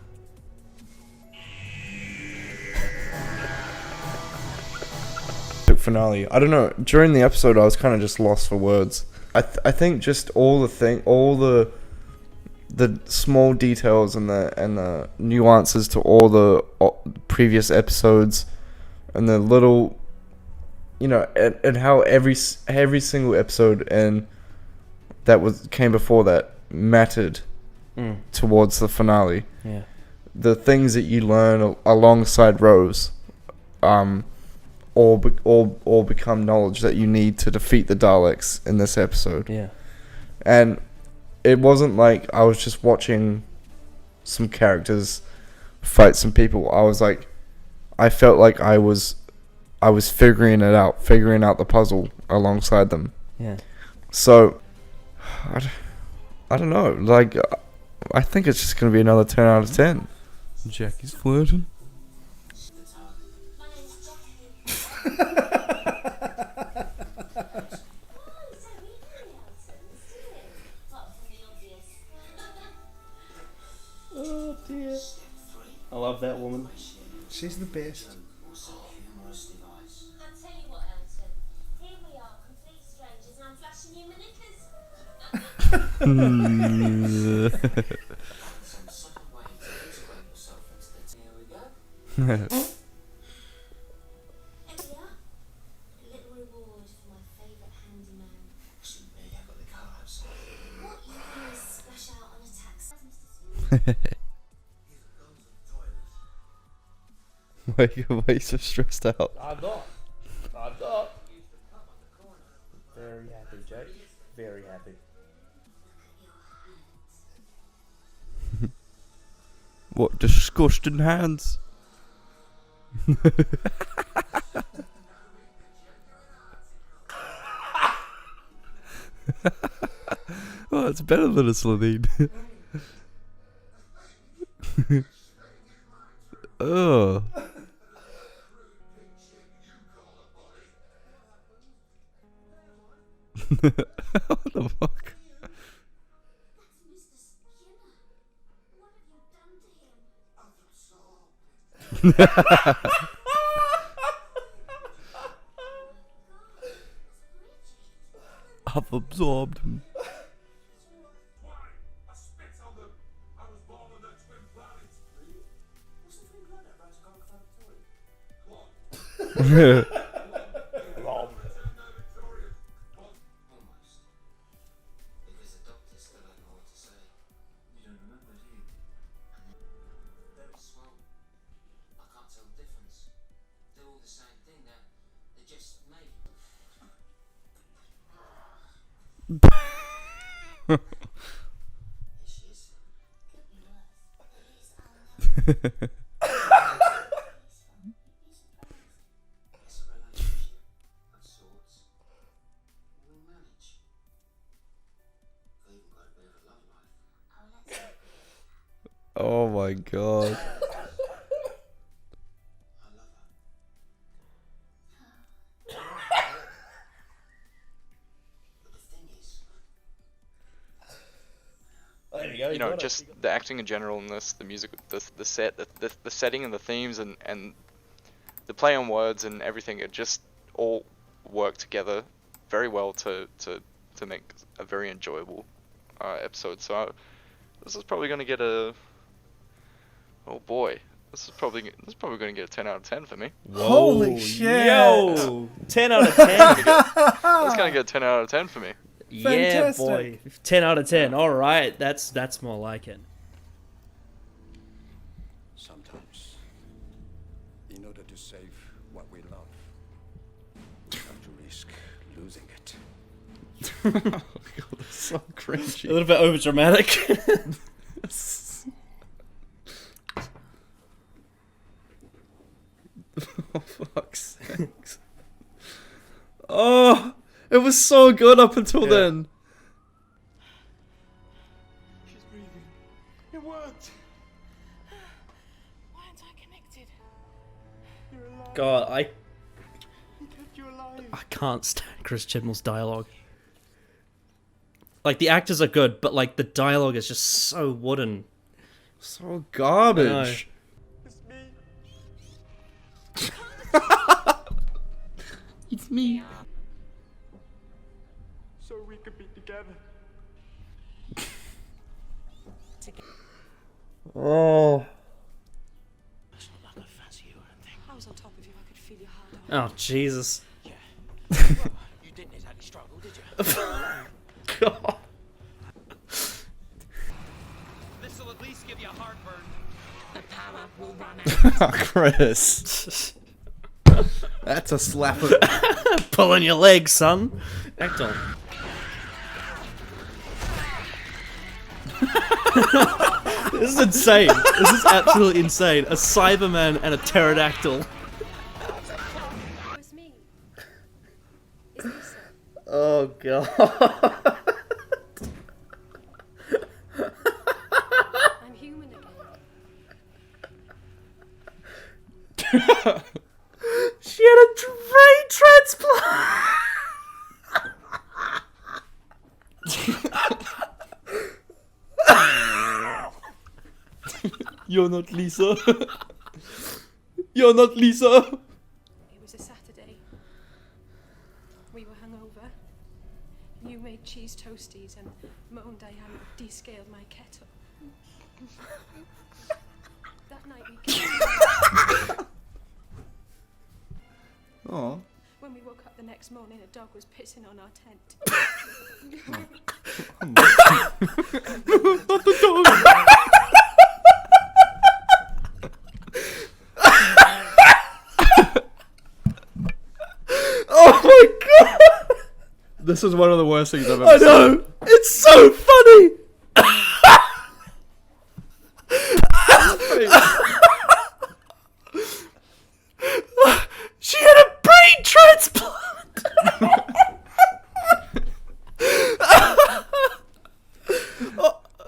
Finale. I don't know. During the episode, I was kind of just lost for words. I think just all the small details and the nuances to all the previous episodes, and the little, and how every single episode and that came before that mattered towards the finale. Yeah. The things that you learn alongside Rose, all become knowledge that you need to defeat the Daleks in this episode. Yeah. And it wasn't like I was just watching some characters fight some people. I felt like I was figuring out the puzzle alongside them. Yeah. So, I don't know. Like, I think it's just going to be another 10 out of 10. Jackie's flirting. Oh dear. I love that woman. She's the best. Why are you so stressed out? I'm not. Very happy, Jake. Very happy. What disgusting hands? Oh, it's better than a Slovene. Oh. What the fuck? I've absorbed him. Oh my god. You know, just the acting in general in this, the music, the set, the setting and the themes and the play on words and everything, it just all worked together very well to make a very enjoyable episode. So this is probably going to get a, oh boy, this is probably going to get a 10 out of 10 for me. Holy shit! Yo, 10 out of 10. It's going to get a 10 out of 10 for me. Yeah, boy. 10 out of 10. All right, that's more like it. Sometimes, in order to save what we love, we have to risk losing it. Oh god, that's so cringy. A little bit over dramatic. Oh fuck's sakes. Oh, it was so good up until then. She's breathing. It worked. Why aren't I connected? You're alive. God, He kept you alive. I can't stand Chris Chibnall's dialogue. Like, the actors are good, but like the dialogue is just so wooden. So garbage. It's me. It's me. So we could be Oh. I was on top of you, I could feel your heart. Oh, Jesus. You didn't exactly struggle, did you? God. This'll at least give you a heartburn. The power will run out. Chris. That's a slapper. Pulling your legs, son. Act on. This is insane. This is absolutely insane. A Cyberman and a pterodactyl. Oh god. I'm human again. She had a brain transplant. You're not Lisa. You're not Lisa. It was a Saturday. We were hungover. You made cheese toasties and moaned I hadn't descaled my kettle. That night we came. Oh. When we woke up the next morning, a dog was pissing on our tent. Not the dog. Oh my god! This is one of the worst things I've ever I seen. know! It's so funny! She had a brain transplant!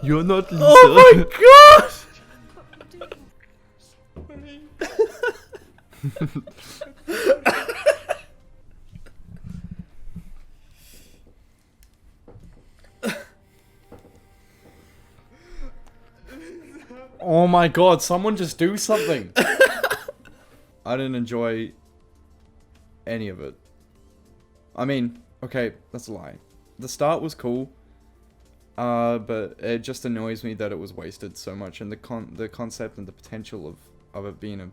You're not Lisa. Oh my god! Oh my god, someone just do something. I didn't enjoy any of it. I mean, okay, that's a lie. The start was cool, but it just annoys me that it was wasted so much, and the concept and the potential of it being a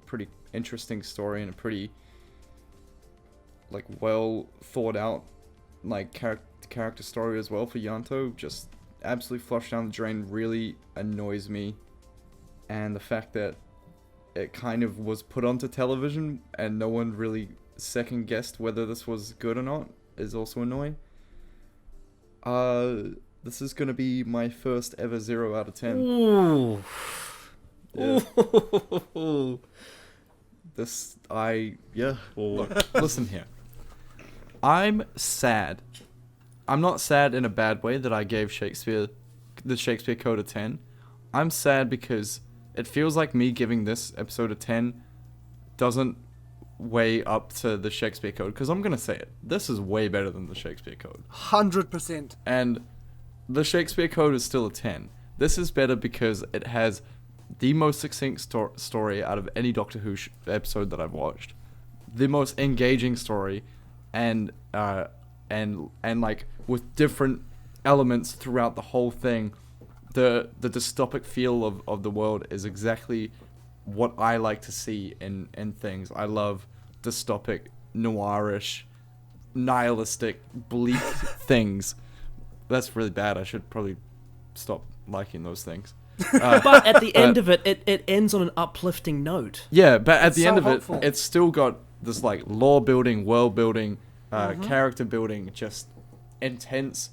pretty interesting story and a pretty, like, well thought out, like, character story as well for Yanto just absolutely flushed down the drain really annoys me. And the fact that it kind of was put onto television and no one really second guessed whether this was good or not is also annoying. This is gonna be my first ever 0 out of 10. Ooh. Yeah. Ooh. Look, listen here. I'm sad. I'm not sad in a bad way that I gave the Shakespeare Code a 10. I'm sad because it feels like me giving this episode a 10 doesn't weigh up to the Shakespeare Code, because I'm going to say it. This is way better than the Shakespeare Code. 100%. And the Shakespeare Code is still a 10. This is better because it has the most succinct story out of any Doctor Who episode that I've watched. The most engaging story, and like with different elements throughout the whole thing. The dystopic feel of the world is exactly what I like to see in things. I love dystopic, noirish, nihilistic, bleak things. That's really bad. I should probably stop liking those things. But at the end of it, it ends on an uplifting note. Yeah, but at It's the so end of hopeful. it, it's still got this like lore building, world building, character building, just intense,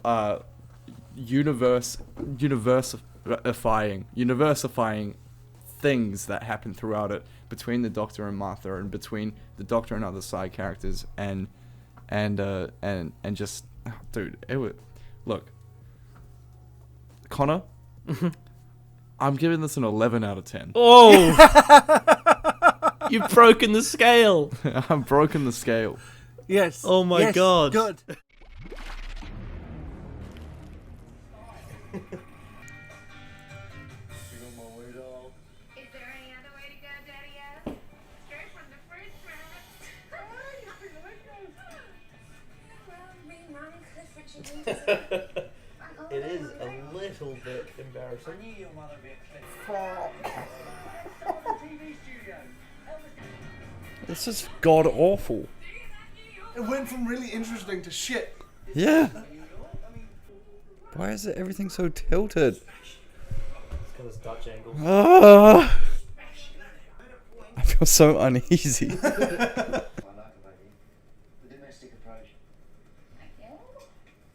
universifying things that happen throughout it between the Doctor and Martha, and between the Doctor and other side characters, and just, dude, it would look. Connor, I'm giving this an 11 out of 10. Oh! You've broken the scale. I've broken the scale. Yes. Oh my Yes. god. Good. little bit embarrassing. This is god awful. It went from really interesting to shit. Yeah. Why is it everything so tilted? Because it's Dutch angles. Ah! I feel so uneasy.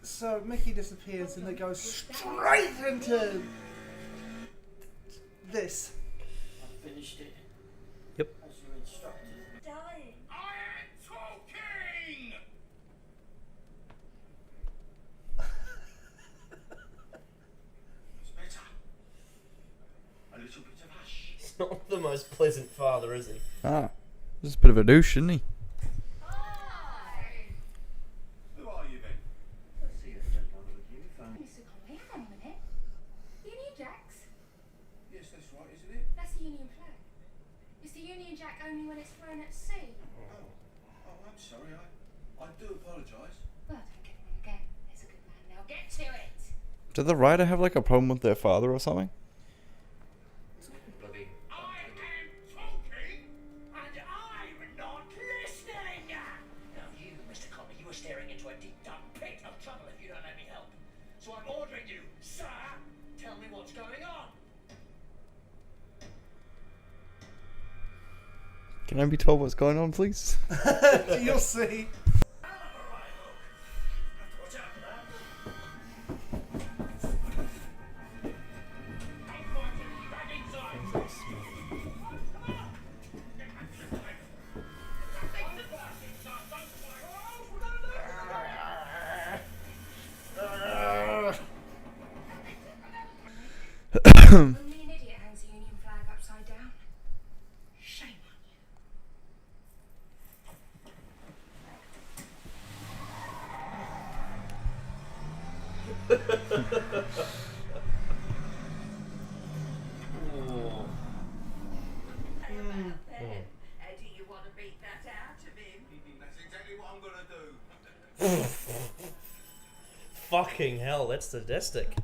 So Mickey disappears and it goes straight into this. I finished it. Yep. As you instructed. I am talking! It's better. A little bit of hush. He's not the most pleasant father, is he? Ah, this is a bit of a douche, isn't he? Who are you then? Let's see if I don't bother with you. Mr. Conway, hang on a minute. Union Jacks? Yes, that's right, isn't it? That's the Union flag. It's the Union Jack only when it's flown at sea. Oh, I'm sorry. I do apologise. Well, don't get me wrong again. There's a good man now. Get to it! Did the writer have like a problem with their father or something? Bloody. I am talking, and I'm not listening. Now you, Mr. Conway, you are staring into a deep, dark pit of trouble if you don't let me help. So I'm ordering you, sir, tell me what's going on. Can I be told what's going on, please? You'll see. Only an idiot hangs the Union flag upside down. Shame on you. Do you want to beat that out of him? That's exactly what I'm going to do. Fucking hell, that's sadistic.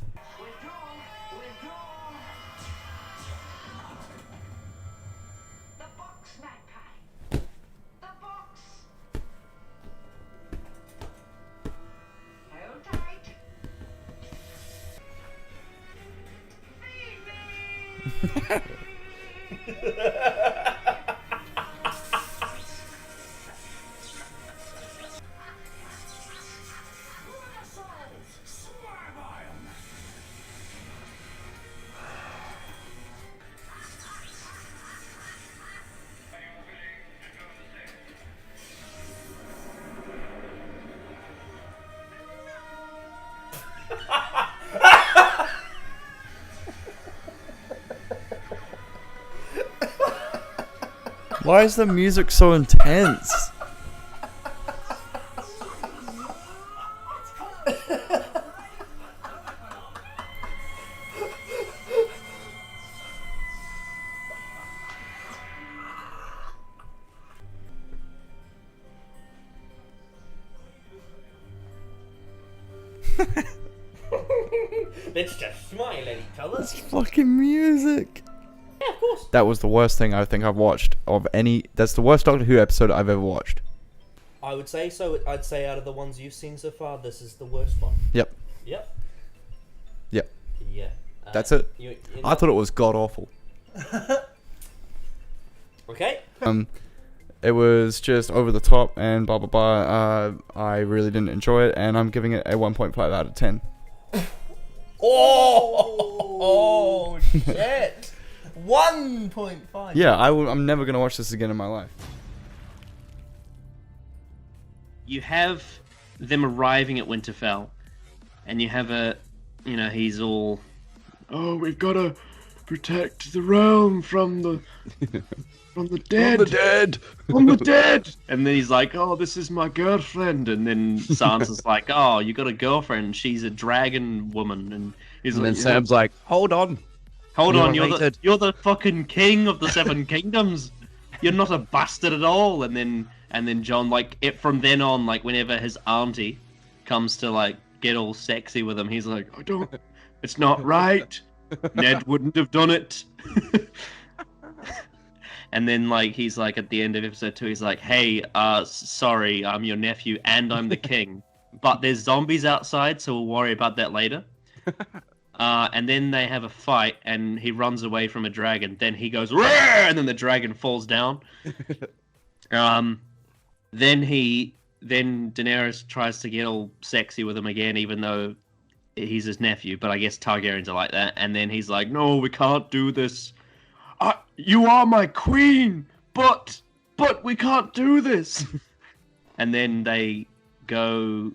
The box, Magpie. The box. Hold tight. Why is the music so intense? Let's just smile at each other. It's fucking music. Yeah, of course. That was the worst thing I think I've watched of any. That's the worst Doctor Who episode I've ever watched. I would say so. I'd say out of the ones you've seen so far, this is the worst one. Yep. Yep. Yep. Yeah. That's it. You're I thought it was god awful. Okay. It was just over the top and blah blah blah. I really didn't enjoy it, and I'm giving it a 1.5 out of 10. Oh shit! 1.5. Yeah, I'm never gonna watch this again in my life. You have them arriving at Winterfell, and you have he's all, oh, we've got to protect the realm from the dead. From the dead. From the dead. And then he's like, oh, this is my girlfriend. And then Sansa's like, oh, you got a girlfriend. She's a dragon woman. And he's And like, then Sam's like, hold on. hold on, You're you're the fucking king of the Seven Kingdoms. You're not a bastard at all. And then John, from then on, whenever his auntie comes to get all sexy with him, he's like, It's not right. Ned wouldn't have done it. And then, like, he's like, at the end of episode 2, he's like, hey, sorry, I'm your nephew and I'm the king. But there's zombies outside, so we'll worry about that later. And then they have a fight, and he runs away from a dragon. Then he goes, "Roar!" And then the dragon falls down. Then Daenerys tries to get all sexy with him again, even though he's his nephew. But I guess Targaryens are like that. And then he's like, "No, we can't do this. You are my queen, but we can't do this." And then they go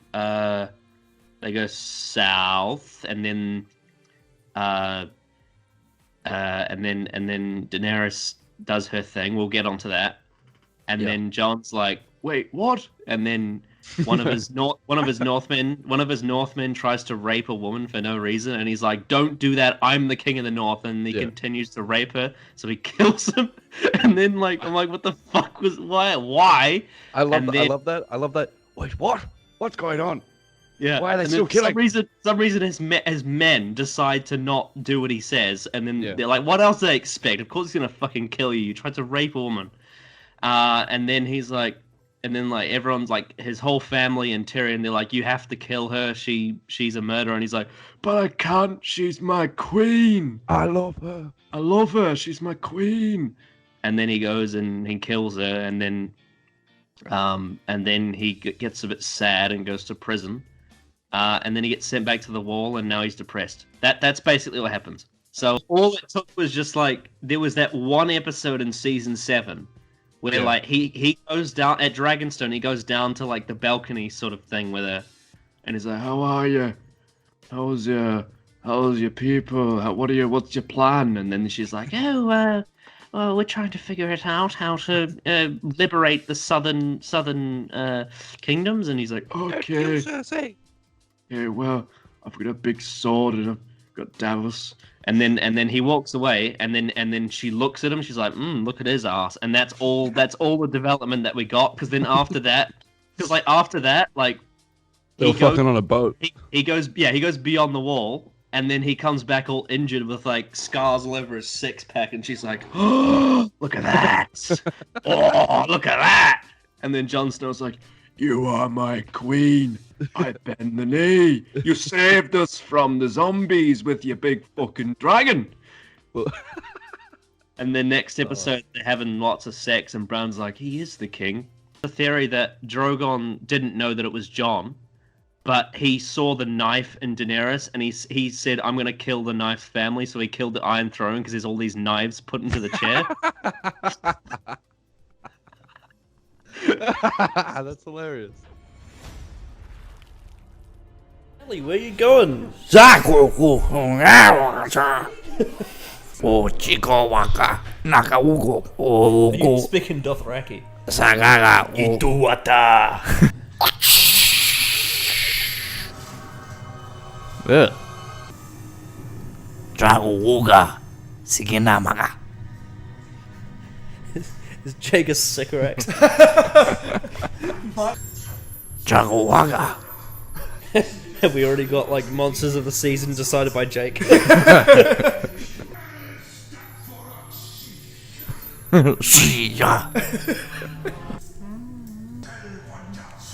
south, and then Daenerys does her thing. We'll get onto that. And then Jon's like, "Wait, what?" And then one of his Northmen tries to rape a woman for no reason, and he's like, "Don't do that. I'm the king of the North." And he continues to rape her, so he kills him. And then, like, I'm like, "What the fuck was why?" I love that. Wait, what? What's going on? Yeah. Why are they and still killing? For some reason, his men decide to not do what he says, and then they're like, "What else do they expect? Of course he's gonna fucking kill you. You tried to rape a woman." And then he's like, and then like everyone's like, his whole family and Tyrion, they're like, "You have to kill her. She's a murderer." And he's like, "But I can't. She's my queen. I love her. I love her. She's my queen." And then he goes and he kills her, and then he gets a bit sad and goes to prison. And then he gets sent back to the Wall, and now he's depressed. That's basically what happens. So all it took was just like, there was that one episode in season 7 where like he goes down at Dragonstone, he goes down to like the balcony sort of thing with her, and he's like, "How are you? How's your people? What's your plan?" And then she's like, "Oh, well, we're trying to figure it out, how to liberate the southern kingdoms." And he's like, "Okay. Yeah, well, I've got a big sword and I've got Davos." And then he walks away, and then she looks at him. She's like, "Look at his ass." And that's all the development that we got. Because then after that, like They were fucking on a boat. he goes beyond the Wall, and then he comes back all injured with like scars all over his 6-pack, and she's like, "Oh, look at that! Oh, look at that!" And then Jon Snow's like, "You are my queen. I bend the knee. You saved us from the zombies with your big fucking dragon." And then next episode, they're having lots of sex, and Brown's like, "He is the king." The theory that Drogon didn't know that it was Jon, but he saw the knife in Daenerys, and he said, "I'm going to kill the knife family," so he killed the Iron Throne because there's all these knives put into the chair. That's hilarious. Ellie, where you going? You speaking Dothraki? Is Jake a cigarette? Have we already got like monsters of the season decided by Jake?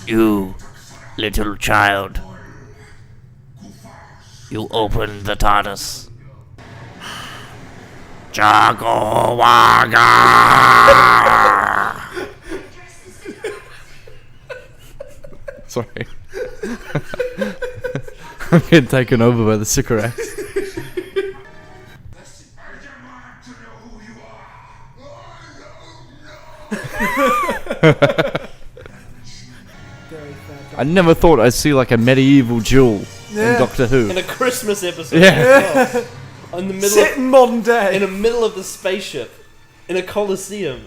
You little child, you open the TARDIS. Jagowaga! Sorry. I'm getting taken over by the cigarette. I never thought I'd see like a medieval duel in Doctor Who. In a Christmas episode. Yeah. In the middle Set in modern day. In the middle of the spaceship. In a coliseum.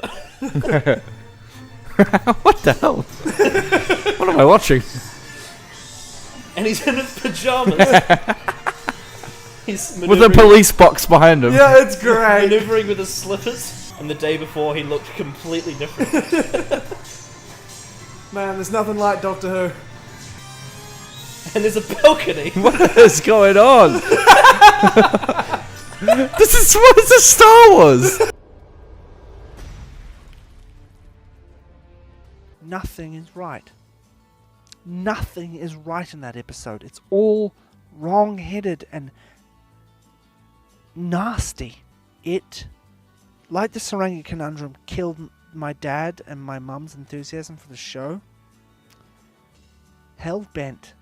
What the hell? What am I watching? And he's in his pajamas. He's With a police box behind him. Yeah, it's great. Maneuvering with his slippers. And the day before he looked completely different. Man, there's nothing like Doctor Who. And there's a balcony. What is going on? This is what is a Star Wars. Nothing is right. Nothing is right in that episode. It's all wrong-headed and nasty. It, like the Sarangi Conundrum, killed my dad and my mum's enthusiasm for the show. Hellbent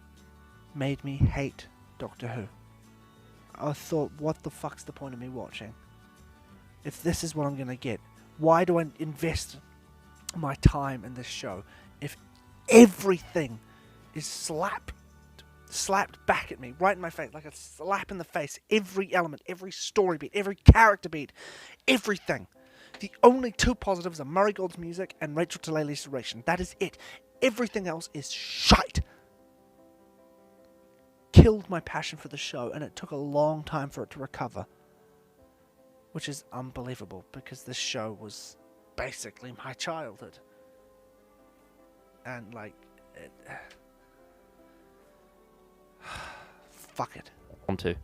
made me hate Doctor Who. I thought, what the fuck's the point of me watching? If this is what I'm going to get, why do I invest my time in this show if everything is slapped back at me, right in my face, like a slap in the face? Every element, every story beat, every character beat, everything. The only two positives are Murray Gold's music and Rachel Talalay's narration. That is it. Everything else is shite. Killed my passion for the show, and it took a long time for it to recover. Which is unbelievable, because this show was basically my childhood. And, like, fuck it. On to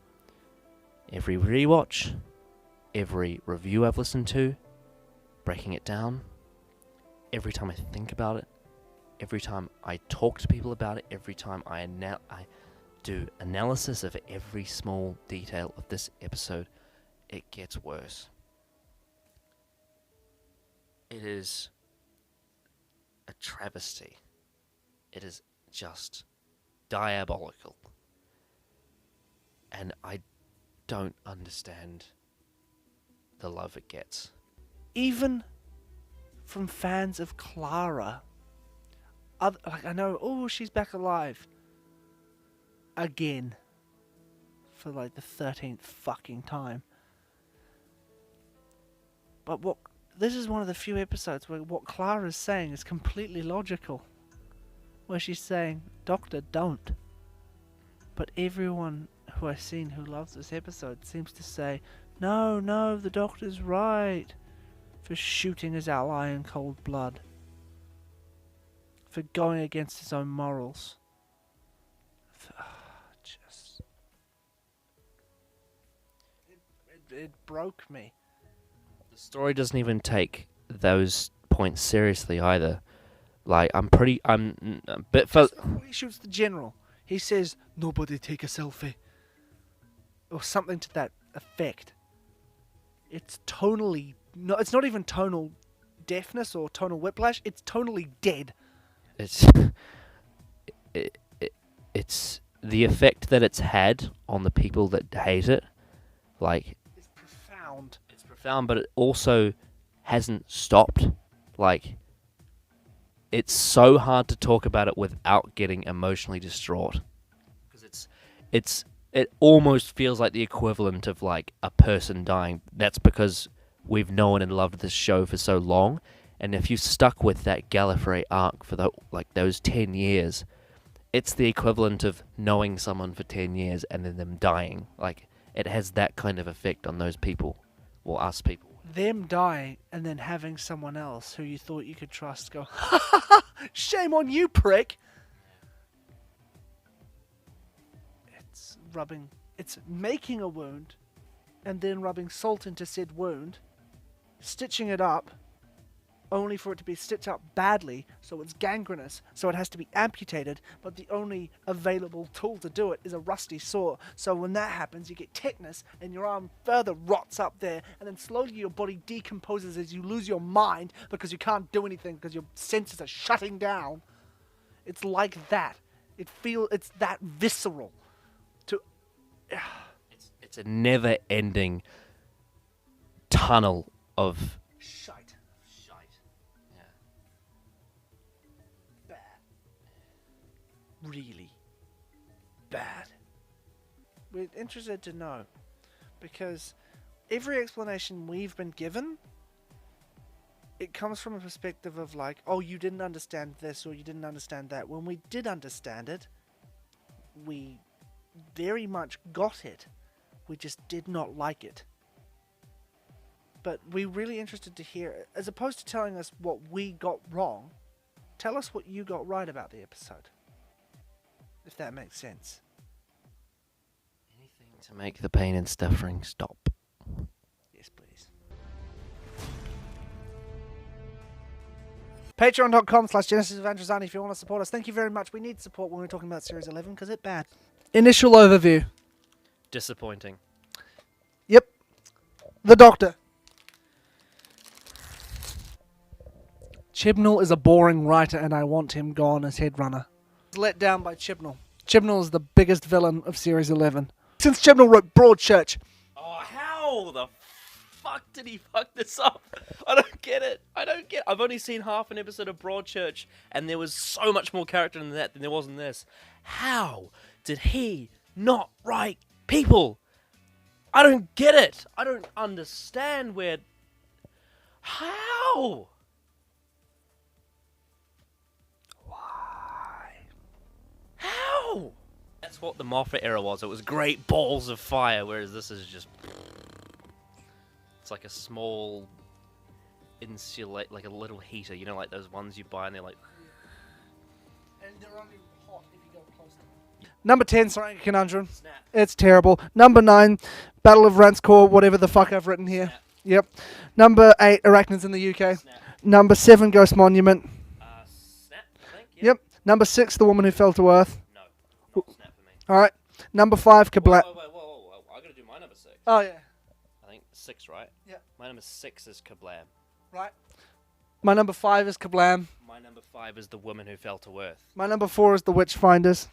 every rewatch, every review I've listened to, breaking it down, every time I think about it, every time I talk to people about it, every time I do analysis of every small detail of this episode, it gets worse. It is a travesty. It is just diabolical. And I don't understand the love it gets. Even from fans of Clara, like, I know, oh, she's back alive. Again. For like the 13th fucking time. But this is one of the few episodes where what Clara's saying is completely logical. Where she's saying, Doctor, don't. But everyone who I've seen who loves this episode seems to say, no, the Doctor's right. For shooting his ally in cold blood. For going against his own morals. It broke me. The story doesn't even take those points seriously either. Like, I'm a bit When he shoots the general, he says, nobody take a selfie. Or something to that effect. It's tonally... No, it's not even tonal deafness or tonal whiplash. It's tonally dead. It's... It's the effect that it's had on the people that hate it. Like... It's profound. It's profound, but it also hasn't stopped. Like... It's so hard to talk about it without getting emotionally distraught. Because it almost feels like the equivalent of like a person dying. That's because we've known and loved this show for so long. And if you stuck with that Gallifrey arc for those 10 years, it's the equivalent of knowing someone for 10 years and then them dying. Like, it has that kind of effect on those people. Or us people. Them dying and then having someone else who you thought you could trust go, ha ha ha, shame on you, prick. It's making a wound and then rubbing salt into said wound, stitching it up, only for it to be stitched up badly, so it's gangrenous, so it has to be amputated, but the only available tool to do it is a rusty saw. So when that happens, you get tetanus, and your arm further rots up there, and then slowly your body decomposes as you lose your mind, because you can't do anything, because your senses are shutting down. It's like that. It's that visceral. It's a never-ending tunnel of... Shite. Yeah. Bad. Really bad. We're interested to know, because every explanation we've been given, it comes from a perspective of like, oh, you didn't understand this or you didn't understand that. When we did understand it, we very much got it. We just did not like it. But we're really interested to hear, as opposed to telling us what we got wrong, tell us what you got right about the episode. If that makes sense. Anything to To make the pain and suffering stop. Yes, please. Patreon.com/Genesis of Androzani if you want to support us. Thank you very much. We need support when we're talking about Series 11 because it's bad. Initial overview. Disappointing. Yep. The Doctor. Chibnall is a boring writer and I want him gone as head runner. Let down by Chibnall. Chibnall is the biggest villain of Series 11. Since Chibnall wrote Broadchurch. Oh, how the fuck did he fuck this up? I don't get it. I've only seen half an episode of Broadchurch, and there was so much more character in that than there was in this. How did he not write people? I don't get it. I don't understand where... How? How? That's what the Moffat era was. It was great balls of fire, whereas this is just... It's like a small... like a little heater, you know, like those ones you buy and they're like... And they're only hot if you go close to them. Number 10, Saranga Conundrum. Snap. It's terrible. Number 9, Battle of Ranskor, whatever the fuck I've written here. Snap. Yep. Number 8, Arachnids in the UK. Snap. Number 7, Ghost Monument. Snap, I think. Yep. Number 6, The Woman Who Fell to Earth. No, not Snap for me. Alright. Number 5, Kablam. Whoa. I gotta do my number 6. Oh, yeah. I think 6, right? Yeah. My number 6 is Kablam. Right. My number 5 is Kablam. My number 5 is The Woman Who Fell to Earth. My number 4 is The Witchfinders.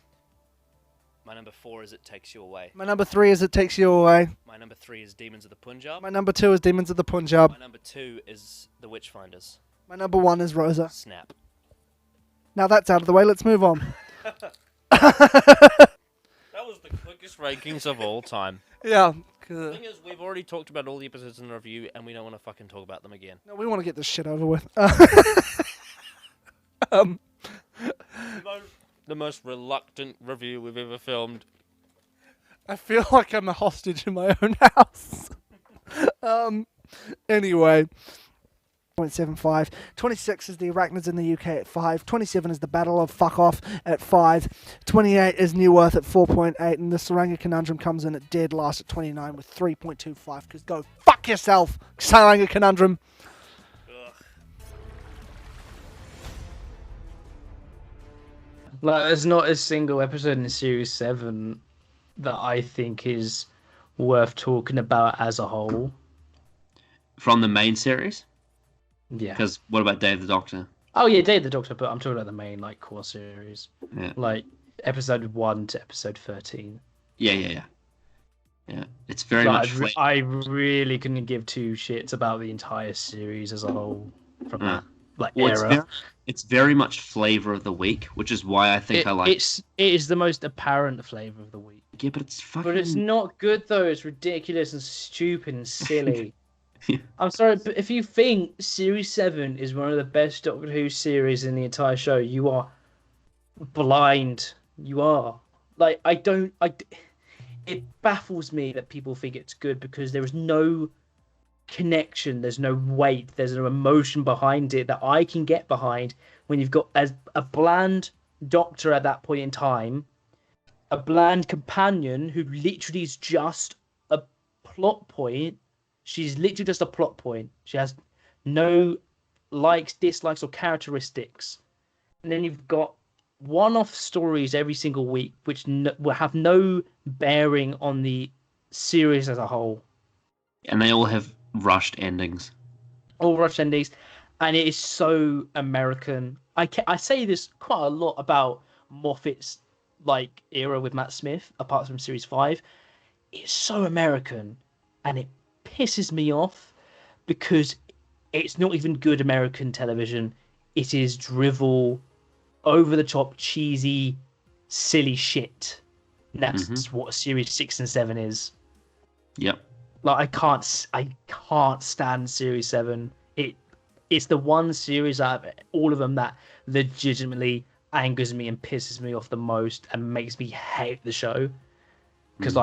My number 4 is It Takes You Away. My number 3 is It Takes You Away. My number 3 is Demons of the Punjab. My number 2 is Demons of the Punjab. My number 2 is The Witchfinders. My number 1 is Rosa. Snap. Now that's out of the way, let's move on. That was the quickest rankings of all time. Yeah. The thing is, we've already talked about all the episodes in the review, and we don't want to fucking talk about them again. No, we want to get this shit over with. The most reluctant review we've ever filmed. I feel like I'm a hostage in my own house. Anyway. 0.75. 26 is the Arachnids in the UK at 5. 27 is the Battle of Fuck Off at 5. 28 is New Earth at 4.8. And the Saranga Conundrum comes in at dead last at 29 with 3.25. Because go fuck yourself, Saranga Conundrum. Like, there's not a single episode in Series 7 that I think is worth talking about as a whole. From the main series? Yeah. Because what about Day of the Doctor? Oh yeah, Day of the Doctor, but I'm talking about the main core series. Yeah. Like episode 1 to episode 13. Yeah. It's very like, much. I really couldn't give two shits about the entire series as a whole from that era. It's very much flavor of the week, which is why I think I like. It is the most apparent flavor of the week. Yeah, but it's fucking. But it's not good though. It's ridiculous and stupid and silly. I'm sorry, but if you think Series 7 is one of the best Doctor Who series in the entire show, you are blind. You are. Like, it baffles me that people think it's good because there is no connection, there's no weight, there's no emotion behind it that I can get behind when you've got as a bland Doctor at that point in time, a bland companion who literally is just a plot point. She's literally just a plot point. She has no likes, dislikes, or characteristics. And then you've got one-off stories every single week, which will have no bearing on the series as a whole. And they all have rushed endings. All rushed endings. And it is so American. I say this quite a lot about Moffat's era with Matt Smith, apart from Series 5. It's so American. And it pisses me off because it's not even good American television. It is drivel, over the top, cheesy, silly shit. And that's what Series 6 and 7 is. Yep. Like I can't stand Series 7. It's the one series out of all of them that legitimately angers me and pisses me off the most and makes me hate the show. Because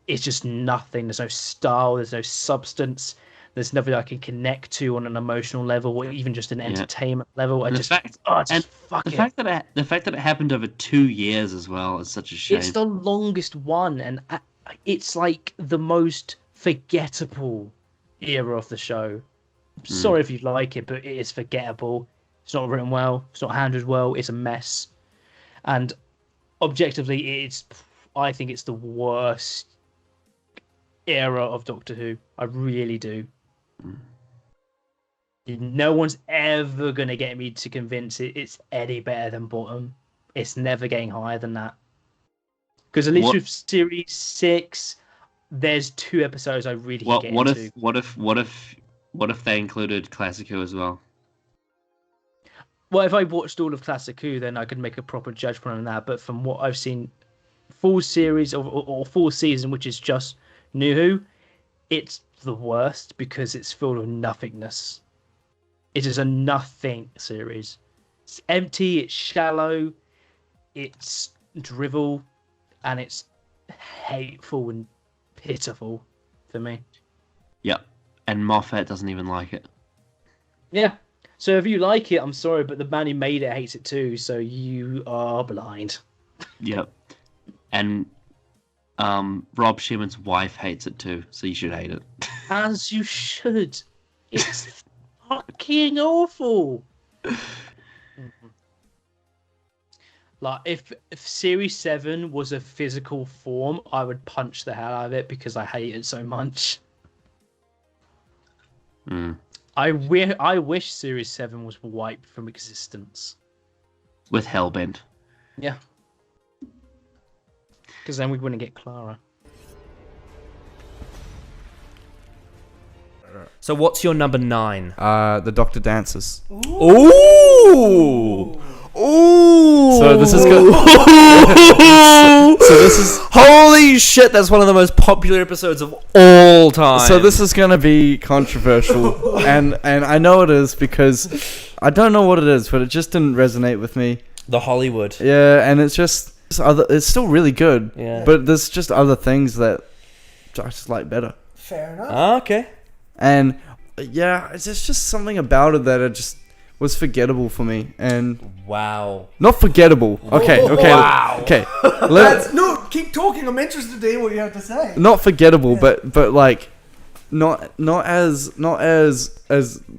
it's just nothing. There's no style. There's no substance. There's nothing I can connect to on an emotional level or even just an entertainment level. And the fact that it happened over 2 years as well is such a shame. It's the longest one, and it's like the most forgettable era of the show. Sorry if you like it, but it is forgettable. It's not written well. It's not handled well. It's a mess. And objectively, I think it's the worst era of Doctor Who. I really do. No one's ever going to get me to convince it's any better than Bottom. It's never getting higher than that. Because at least with Series 6, there's 2 episodes I really get into. What if they included Classic Who as well? Well, if I watched all of Classic Who, then I could make a proper judgment on that. But from what I've seen, full series or full season, which is just New Who, it's the worst because it's full of nothingness. It is a nothing series. It's empty, it's shallow, it's drivel, and it's hateful and pitiful for me. Yep. And Moffat doesn't even like it. Yeah. So if you like it, I'm sorry, but the man who made it hates it too, so you are blind. Yep. And Rob Sheeran's wife hates it too, so you should hate it. As you should. It's fucking awful. Like, if Series 7 was a physical form, I would punch the hell out of it because I hate it so much. I wish Series 7 was wiped from existence. With Hellbent. Yeah. Because then we wouldn't get Clara. So what's your number 9? The Doctor Dances. Ooh! Ooh! So this is good. So this is holy shit! That's one of the most popular episodes of all time. So this is gonna be controversial, and I know it is because I don't know what it is, but it just didn't resonate with me. The Hollywood. Yeah, and it's just it's still really good. Yeah. But there's just other things that I just like better. Fair enough. Okay. And yeah, it's just something about it that it just was forgettable for me. And wow, not forgettable. Okay. Wow. Okay. No, keep talking. I'm interested to hear what you have to say. Not forgettable, but like not as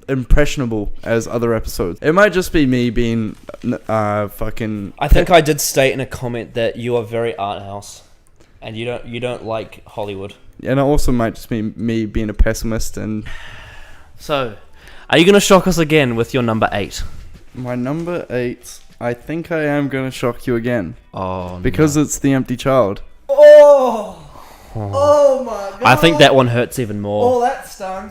impressionable as other episodes. It might just be me being fucking. I think I did state in a comment that you are very art house, and you don't like Hollywood. And it also might just be me being a pessimist. And so, are you going to shock us again with your number 8? My number 8, I think I am going to shock you again. Oh, because it's The Empty Child. Oh my god. I think that one hurts even more. Oh, that stung.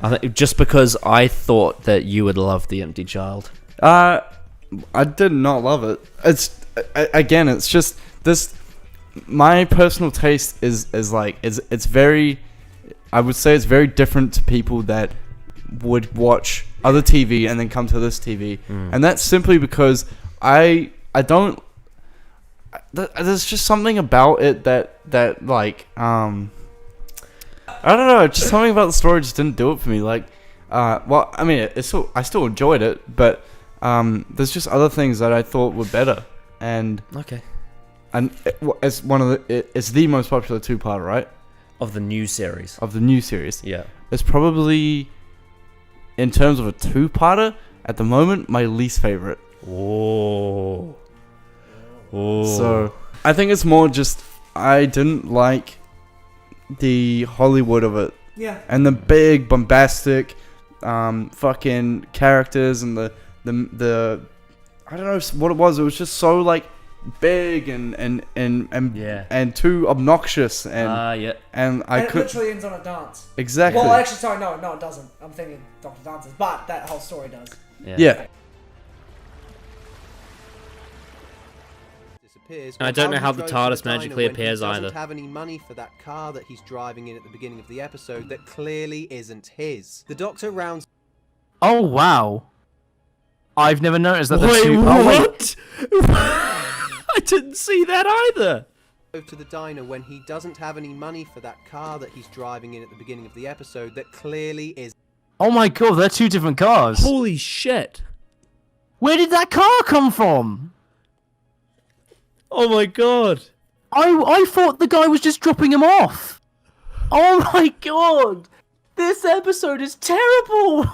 I think just because I thought that you would love The Empty Child. I did not love it. It's again, it's just this. My personal taste is very. I would say it's very different to people that would watch other TV and then come to this TV, and that's simply because I don't. There's just something about it that like I don't know, just something about the story just didn't do it for me. Like, well, I mean, I still enjoyed it, but there's just other things that I thought were better. And okay, and it's it's the most popular 2-parter, right? Of the new series. Yeah, it's probably, in terms of a 2-parter at the moment, my least favorite. Whoa. So I think it's more just I didn't like the Hollywood of it. Yeah. And the big bombastic fucking characters and the I don't know what it was. It was just so like big and too obnoxious and and I it literally ends on a dance. Exactly. Well, actually, sorry, no, it doesn't. I'm thinking Dr. Dances, but that whole story does. Yeah. And I don't know how the TARDIS magically appears he either. Doesn't have any money for that car that he's driving in at the beginning of the episode that clearly isn't his. The Doctor rounds. Oh wow! I've never noticed that. Wait, the two. what? I didn't see that either. To the diner when he doesn't have any money for that car that he's driving in at the beginning of the episode that clearly is. Oh my god, they're 2 different cars. Holy shit! Where did that car come from? Oh my god! I thought the guy was just dropping him off. Oh my god! This episode is terrible!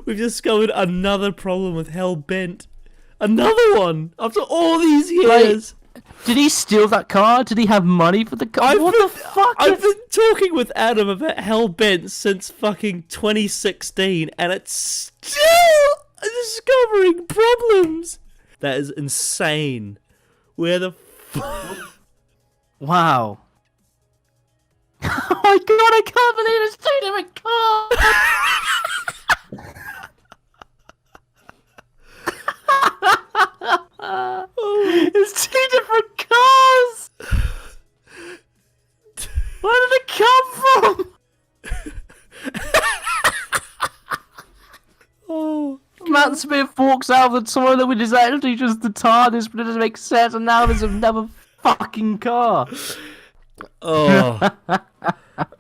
We've discovered another problem with Hellbent. Another one! After all these years! Did he steal that car? Did he have money for the car? What the fuck? I've been talking with Adam about Hellbent since fucking 2016, and it's still discovering problems! That is insane. Where the fuck? Wow. Oh my god, I can't believe it's 2 different cars! It's 2 different cars! Where did it come from? Oh, Matt Smith walks out of the toilet with his actually just the TARDIS, but it doesn't make sense, and now there's another fucking car. Oh.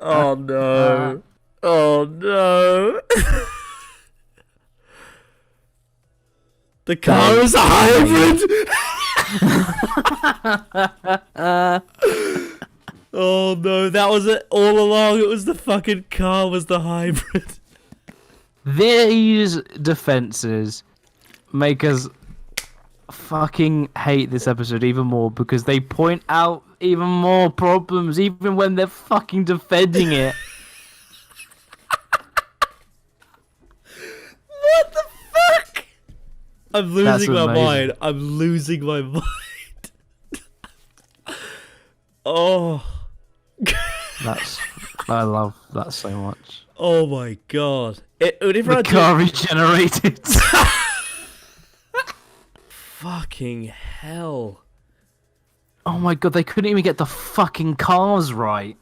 Oh no. Oh no. The car is a hybrid! Oh no, that was it all along. It was the fucking car was the hybrid. These defenses make us fucking hate this episode even more because they point out even more problems even when they're fucking defending it. What the fuck? I'm That's losing my amazing. mind. I'm losing my mind. Oh. I love that so much. Oh my god. The car regenerated. Fucking hell. Oh my god, they couldn't even get the fucking cars right.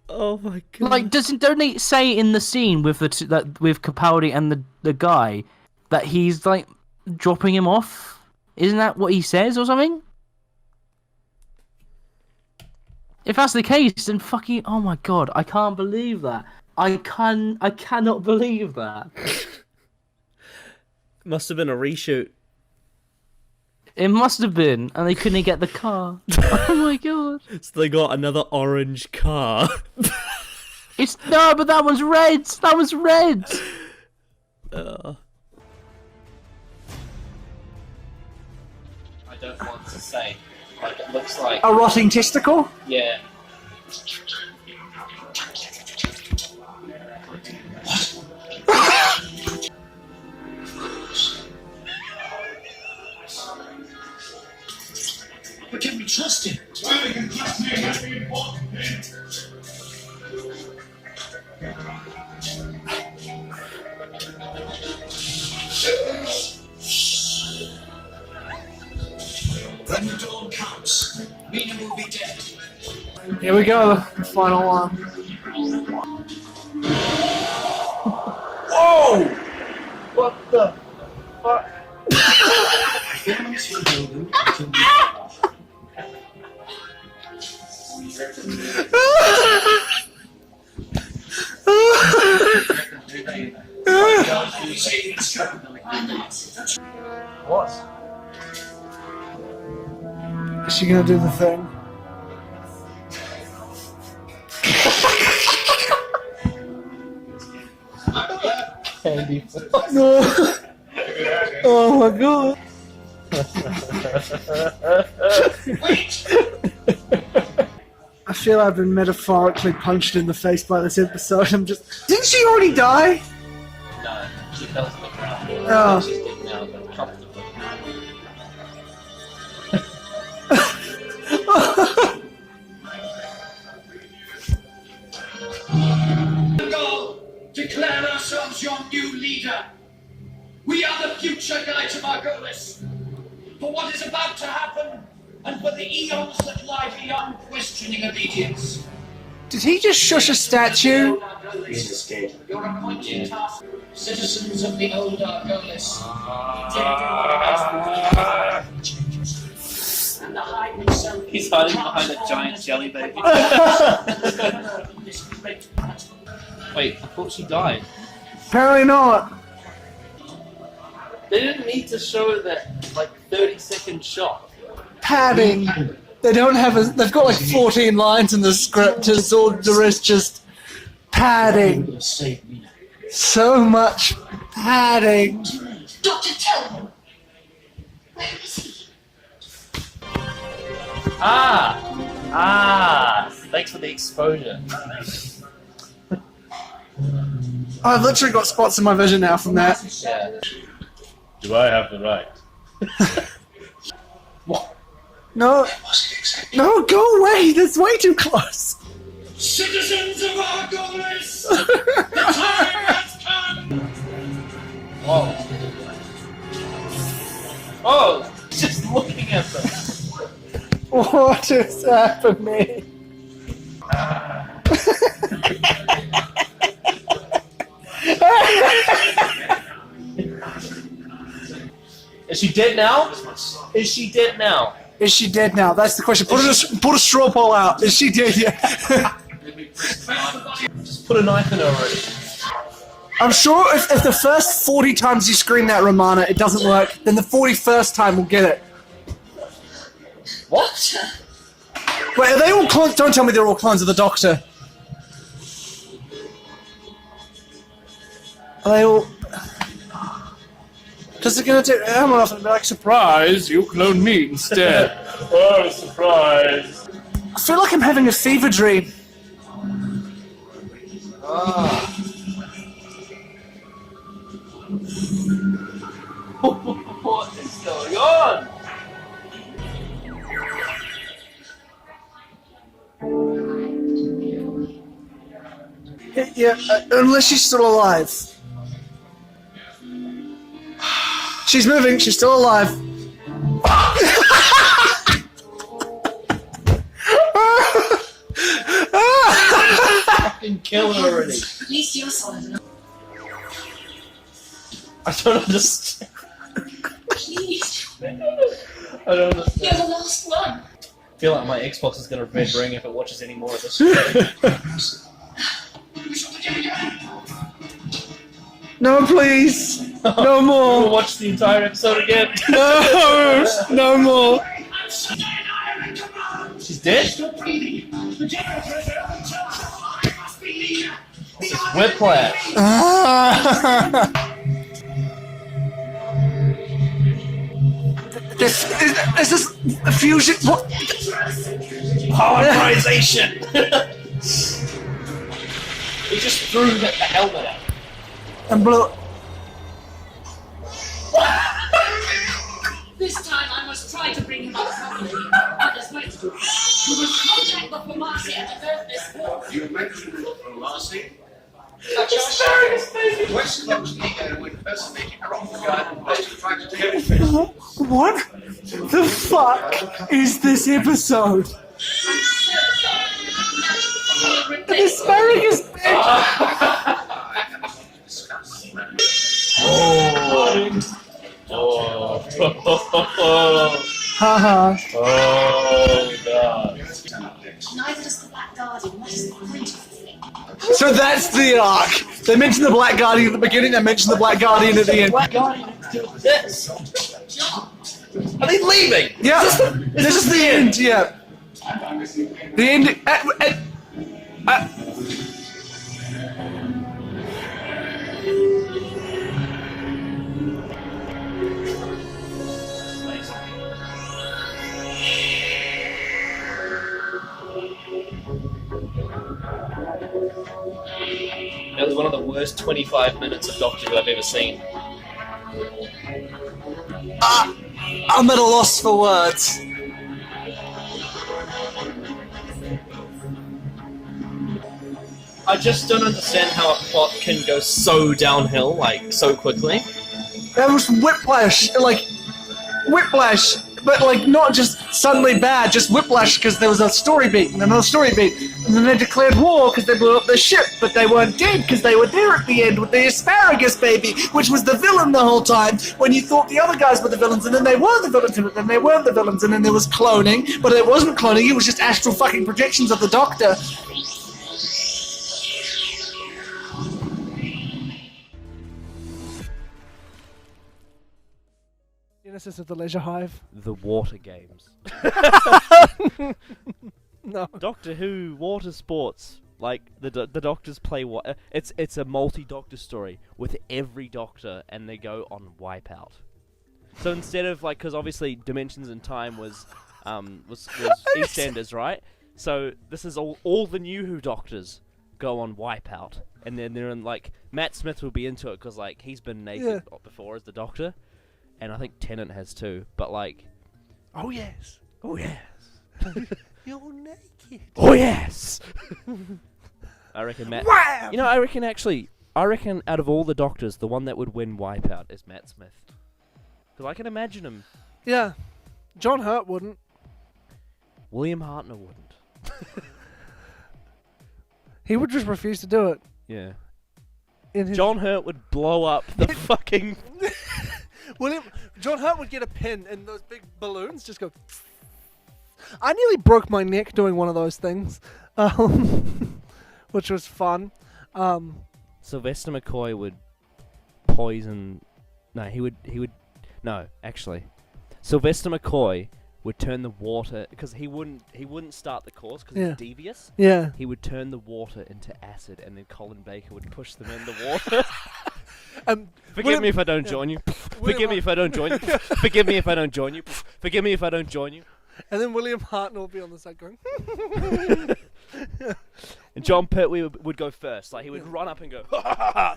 Oh my god. Like, don't they say in the scene with with Capaldi and the guy that he's like dropping him off? Isn't that what he says or something? If that's the case, then fucking oh my god, I can't believe that. I cannot believe that. Must have been a reshoot. It must have been, and they couldn't get the car. Oh my god. So they got another orange car. No, but that one's red. That was red. I don't want to say. Like, it looks like... A rotting testicle? Yeah. But can we trust him? Well, we can trust me and be important. When the dawn comes, Mina will be dead. Here we go, the final one. Whoa! What the fuck? What? Is she gonna do the thing? Candy. No. Oh my god. I feel I've been metaphorically punched in the face by this episode. I'm just. Didn't she already die? No, she fell to the ground. Oh. She's dead now, but comfortably. Go! Declare ourselves your new leader. We are the future guides of Argolis. For what is about to happen, and for the eons that lie beyond questioning obedience. Did he just shush a statue? Your appointed task, citizens of the old Argolis. And the hide himself. He's hiding behind a giant jelly baby. Wait, I thought she died. Apparently not. They didn't need to show that like 30-second shot. Padding. They don't have a. They've got like 14 lines in the script. It's all the rest just padding. So much padding. Doctor, tell him. Where is he? Thanks for the exposure. I've literally got spots in my vision now from that. Yeah. Do I have the right? What? No. No, go away. That's way too close. Citizens of Argolis, the time has come. Whoa. Oh, just looking at them. What is happening? Is she dead now? Is she dead now? Is she dead now? That's the question. Put a straw poll out. Is she dead yet? Just put a knife in her already. I'm sure if the first 40 times you scream that Romana, it doesn't work, then the 41st time we'll get it. What? Wait, are they all clones? Don't tell me they're all clones of the Doctor. Are they all... Because they're going to take the helmet off and be like, surprise, you cloned me instead. Oh, surprise. I feel like I'm having a fever dream. What is going on? Yeah, unless she's still alive. She's moving, she's still alive. Fucking kill her already. At least you're solid enough. I don't understand. Please. I don't understand. You're the last one. I feel like my Xbox is going to red ring if it watches any more of this. No, please. No more. We'll watch the entire episode again. No, no more. She's dead? This is Whiplash. This is a fusion. What? Polarization. He just threw the helmet at him. And blew. This time I must try to bring him up properly. Others wait. You must contact the Pharmacy and avert this war. You mentioned Pharmacy? Asparagus, West Coast ego impersonating rock guy and trying to take him. What the fuck is this episode? An asparagus bitch! Haha. Oh, God. Neither does the Black Guardian. What is the point of the thing? So that's the arc. They mentioned the Black Guardian at the beginning, they mentioned the Black Guardian at the end. Black Guardian do this. Are they leaving? Yeah, this is the end, yeah. The end. That was one of the worst 25 minutes of Doctor Who I've ever seen. I'm at a loss for words. I just don't understand how a plot can go so downhill, like, so quickly. That was whiplash, whiplash, but not just suddenly bad, just whiplash because there was a story beat and another story beat, and then they declared war because they blew up their ship, but they weren't dead because they were there at the end with the asparagus baby, which was the villain the whole time, when you thought the other guys were the villains, and then they were the villains, and then they weren't the villains, and then there was cloning, but it wasn't cloning, it was just astral fucking projections of the Doctor. genesis of the Leisure Hive? The Water Games. No. Doctor Who water sports. Like the doctors play what? It's a multi-doctor story with every doctor, and they go on Wipeout. So instead of like, because obviously Dimensions in Time was EastEnders, right? So this is all the new Who doctors go on Wipeout, and then they're in like Matt Smith will be into it because like he's been naked before as the Doctor, and I think Tennant has too. But like, Oh yes. oh yes, You're naked. oh yes. I reckon Matt. Wham! You know, I reckon out of all the Doctors, the one that would win Wipeout is Matt Smith. Because I can imagine him. Yeah. John Hurt wouldn't. William Hartnell wouldn't. He would just refuse to do it. Yeah. In his John Hurt would blow up the fucking. John Hurt would get a pin and those big balloons just go. I nearly broke my neck doing one of those things, which was fun. Sylvester McCoy would poison. No, he would. No, actually, Sylvester McCoy would turn the water because he wouldn't start the course because Yeah. it's devious. Yeah. He would turn the water into acid, and then Colin Baker would push them in the water. Forgive me if I don't join you. Forgive me if I don't join you. Forgive me if I don't join you. Forgive me if I don't join you. And then William Hartnell would be on the side going. And John Pertwee would go first. Like he would run up and go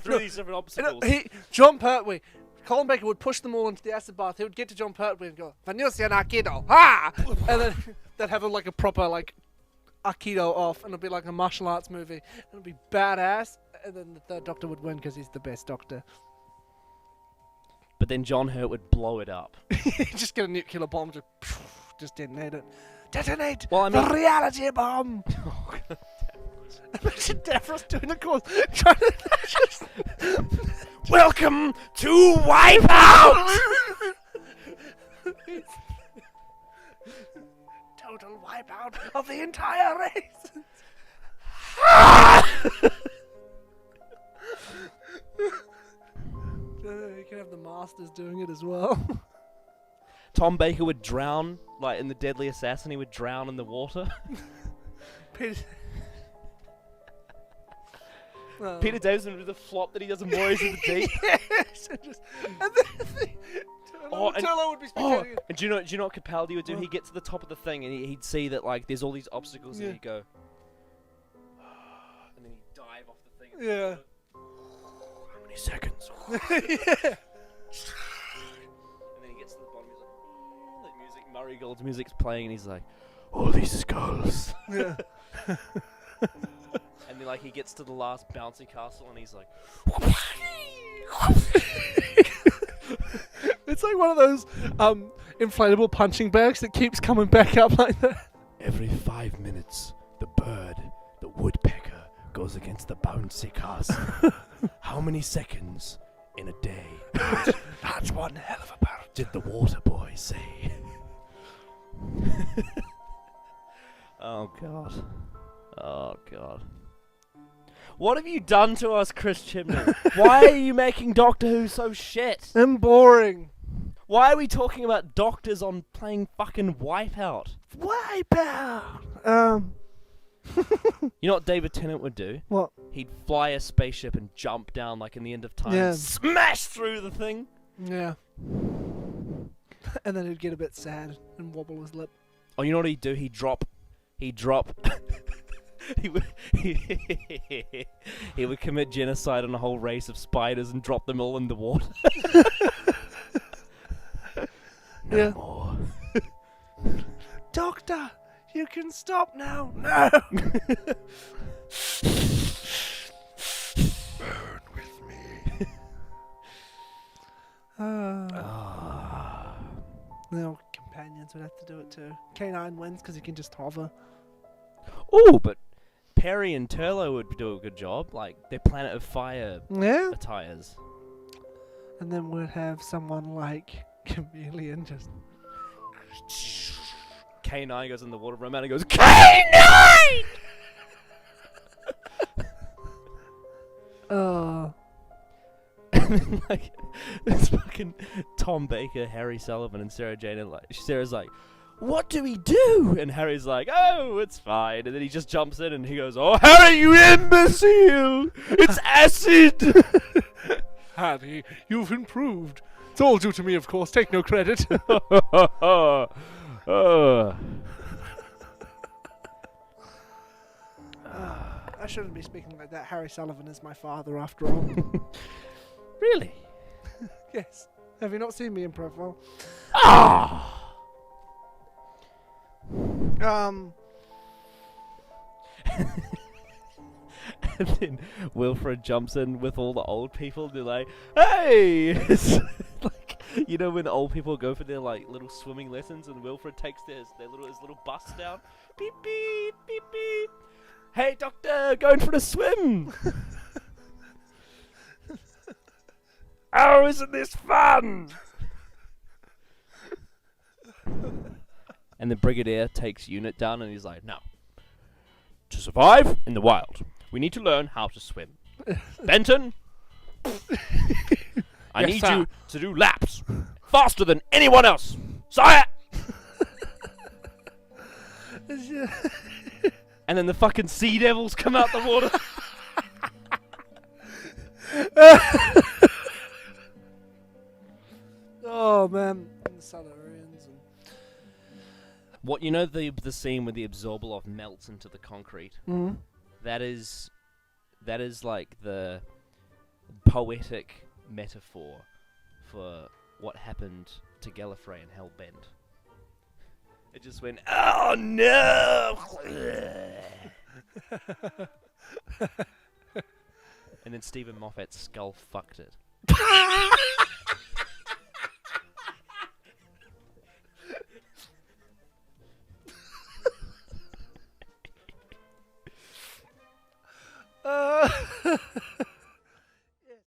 through these different obstacles. John Pertwee. Colin Baker would push them all into the acid bath. He would get to John Pertwee and go, Vanessa Aikido, ha! And then they'd have like a proper like Aikido off, and it'd be like a martial arts movie. And it'd be badass. And then the third Doctor would win because he's the best Doctor. But then John Hurt would blow it up. Just get a nuclear bomb, just detonate it. Detonate Well, I mean- the reality bomb. Imagine Davros doing the course, trying to just. Welcome to Wipeout! Total wipeout of the entire race. You can have the Masters doing it as well. Tom Baker would drown, like in the Deadly Assassin. He would drown in the water. Peter Davison would do the flop that he does in Warriors of the Deep. Yes, and then Turlo would be spectating it. And do you know what Capaldi would do? He'd get to the top of the thing and he'd see that like there's all these obstacles and he'd go, and then he'd dive off the thing. Yeah. How many seconds? Yeah. And then he gets to the bottom. He's like, the music, Murray Gold's music's playing, and he's like, all these skulls. Yeah. And then like he gets to the last bouncy castle, and he's like, It's like one of those inflatable punching bags that keeps coming back up like that. Every 5 minutes, the bird, the woodpecker, goes against the bouncy castle. How many seconds in a day? That's one hell of a bird. Did the water boy say? oh god. Oh god. What have you done to us, Chris Chibnall? Why are you making Doctor Who so shit? And boring. Why are we talking about doctors on playing fucking Wipeout? Wipeout! You know what David Tennant would do? What? He'd fly a spaceship and jump down like in the End of Time. Yeah. Smash through the thing. Yeah. And then he'd get a bit sad and wobble his lip. Oh, you know what he'd do? He'd drop. he would he would commit genocide on a whole race of spiders and drop them all in the water. Yeah. More. Doctor, you can stop now. No. Burn with me. No, companions would have to do it too. K9 wins because he can just hover. Oh, but Perry and Turlo would do a good job. Like, they're Planet of Fire attires. And then we'd have someone like Chameleon just... K9 goes in the water, Romano goes, K9! And then, like, it's fucking Tom Baker, Harry Sullivan, and Sarah Jane, and like Sarah's like, "What do we do?" And Harry's like, "Oh, it's fine." And then he just jumps in and he goes, "Oh, Harry, you imbecile! It's acid!" Harry, you've improved. It's all due to me, of course. Take no credit. I shouldn't be speaking like that. Harry Sullivan is my father, after all. Really? Yes. Have you not seen me in profile? Ah! And then Wilfred jumps in with all the old people. They're like, "Hey!" It's like, you know when old people go for their like little swimming lessons, and Wilfred takes his little bus down. Beep beep beep beep. "Hey, doctor, going for a swim." "Oh, isn't this fun?" And the Brigadier takes Unit down, and he's like, "Now, to survive in the wild, we need to learn how to swim. Benton, I Yes, need sir. you to do laps faster than anyone else. Sire!" And then the fucking sea devils come out the water. Oh man, and the Solarians and What, you know the scene where the Absorbaloff melts into the concrete? Mhm. That is like the poetic metaphor for what happened to Gallifrey and Hellbent. It just went, "Oh no!" And then Stephen Moffat's skull fucked it.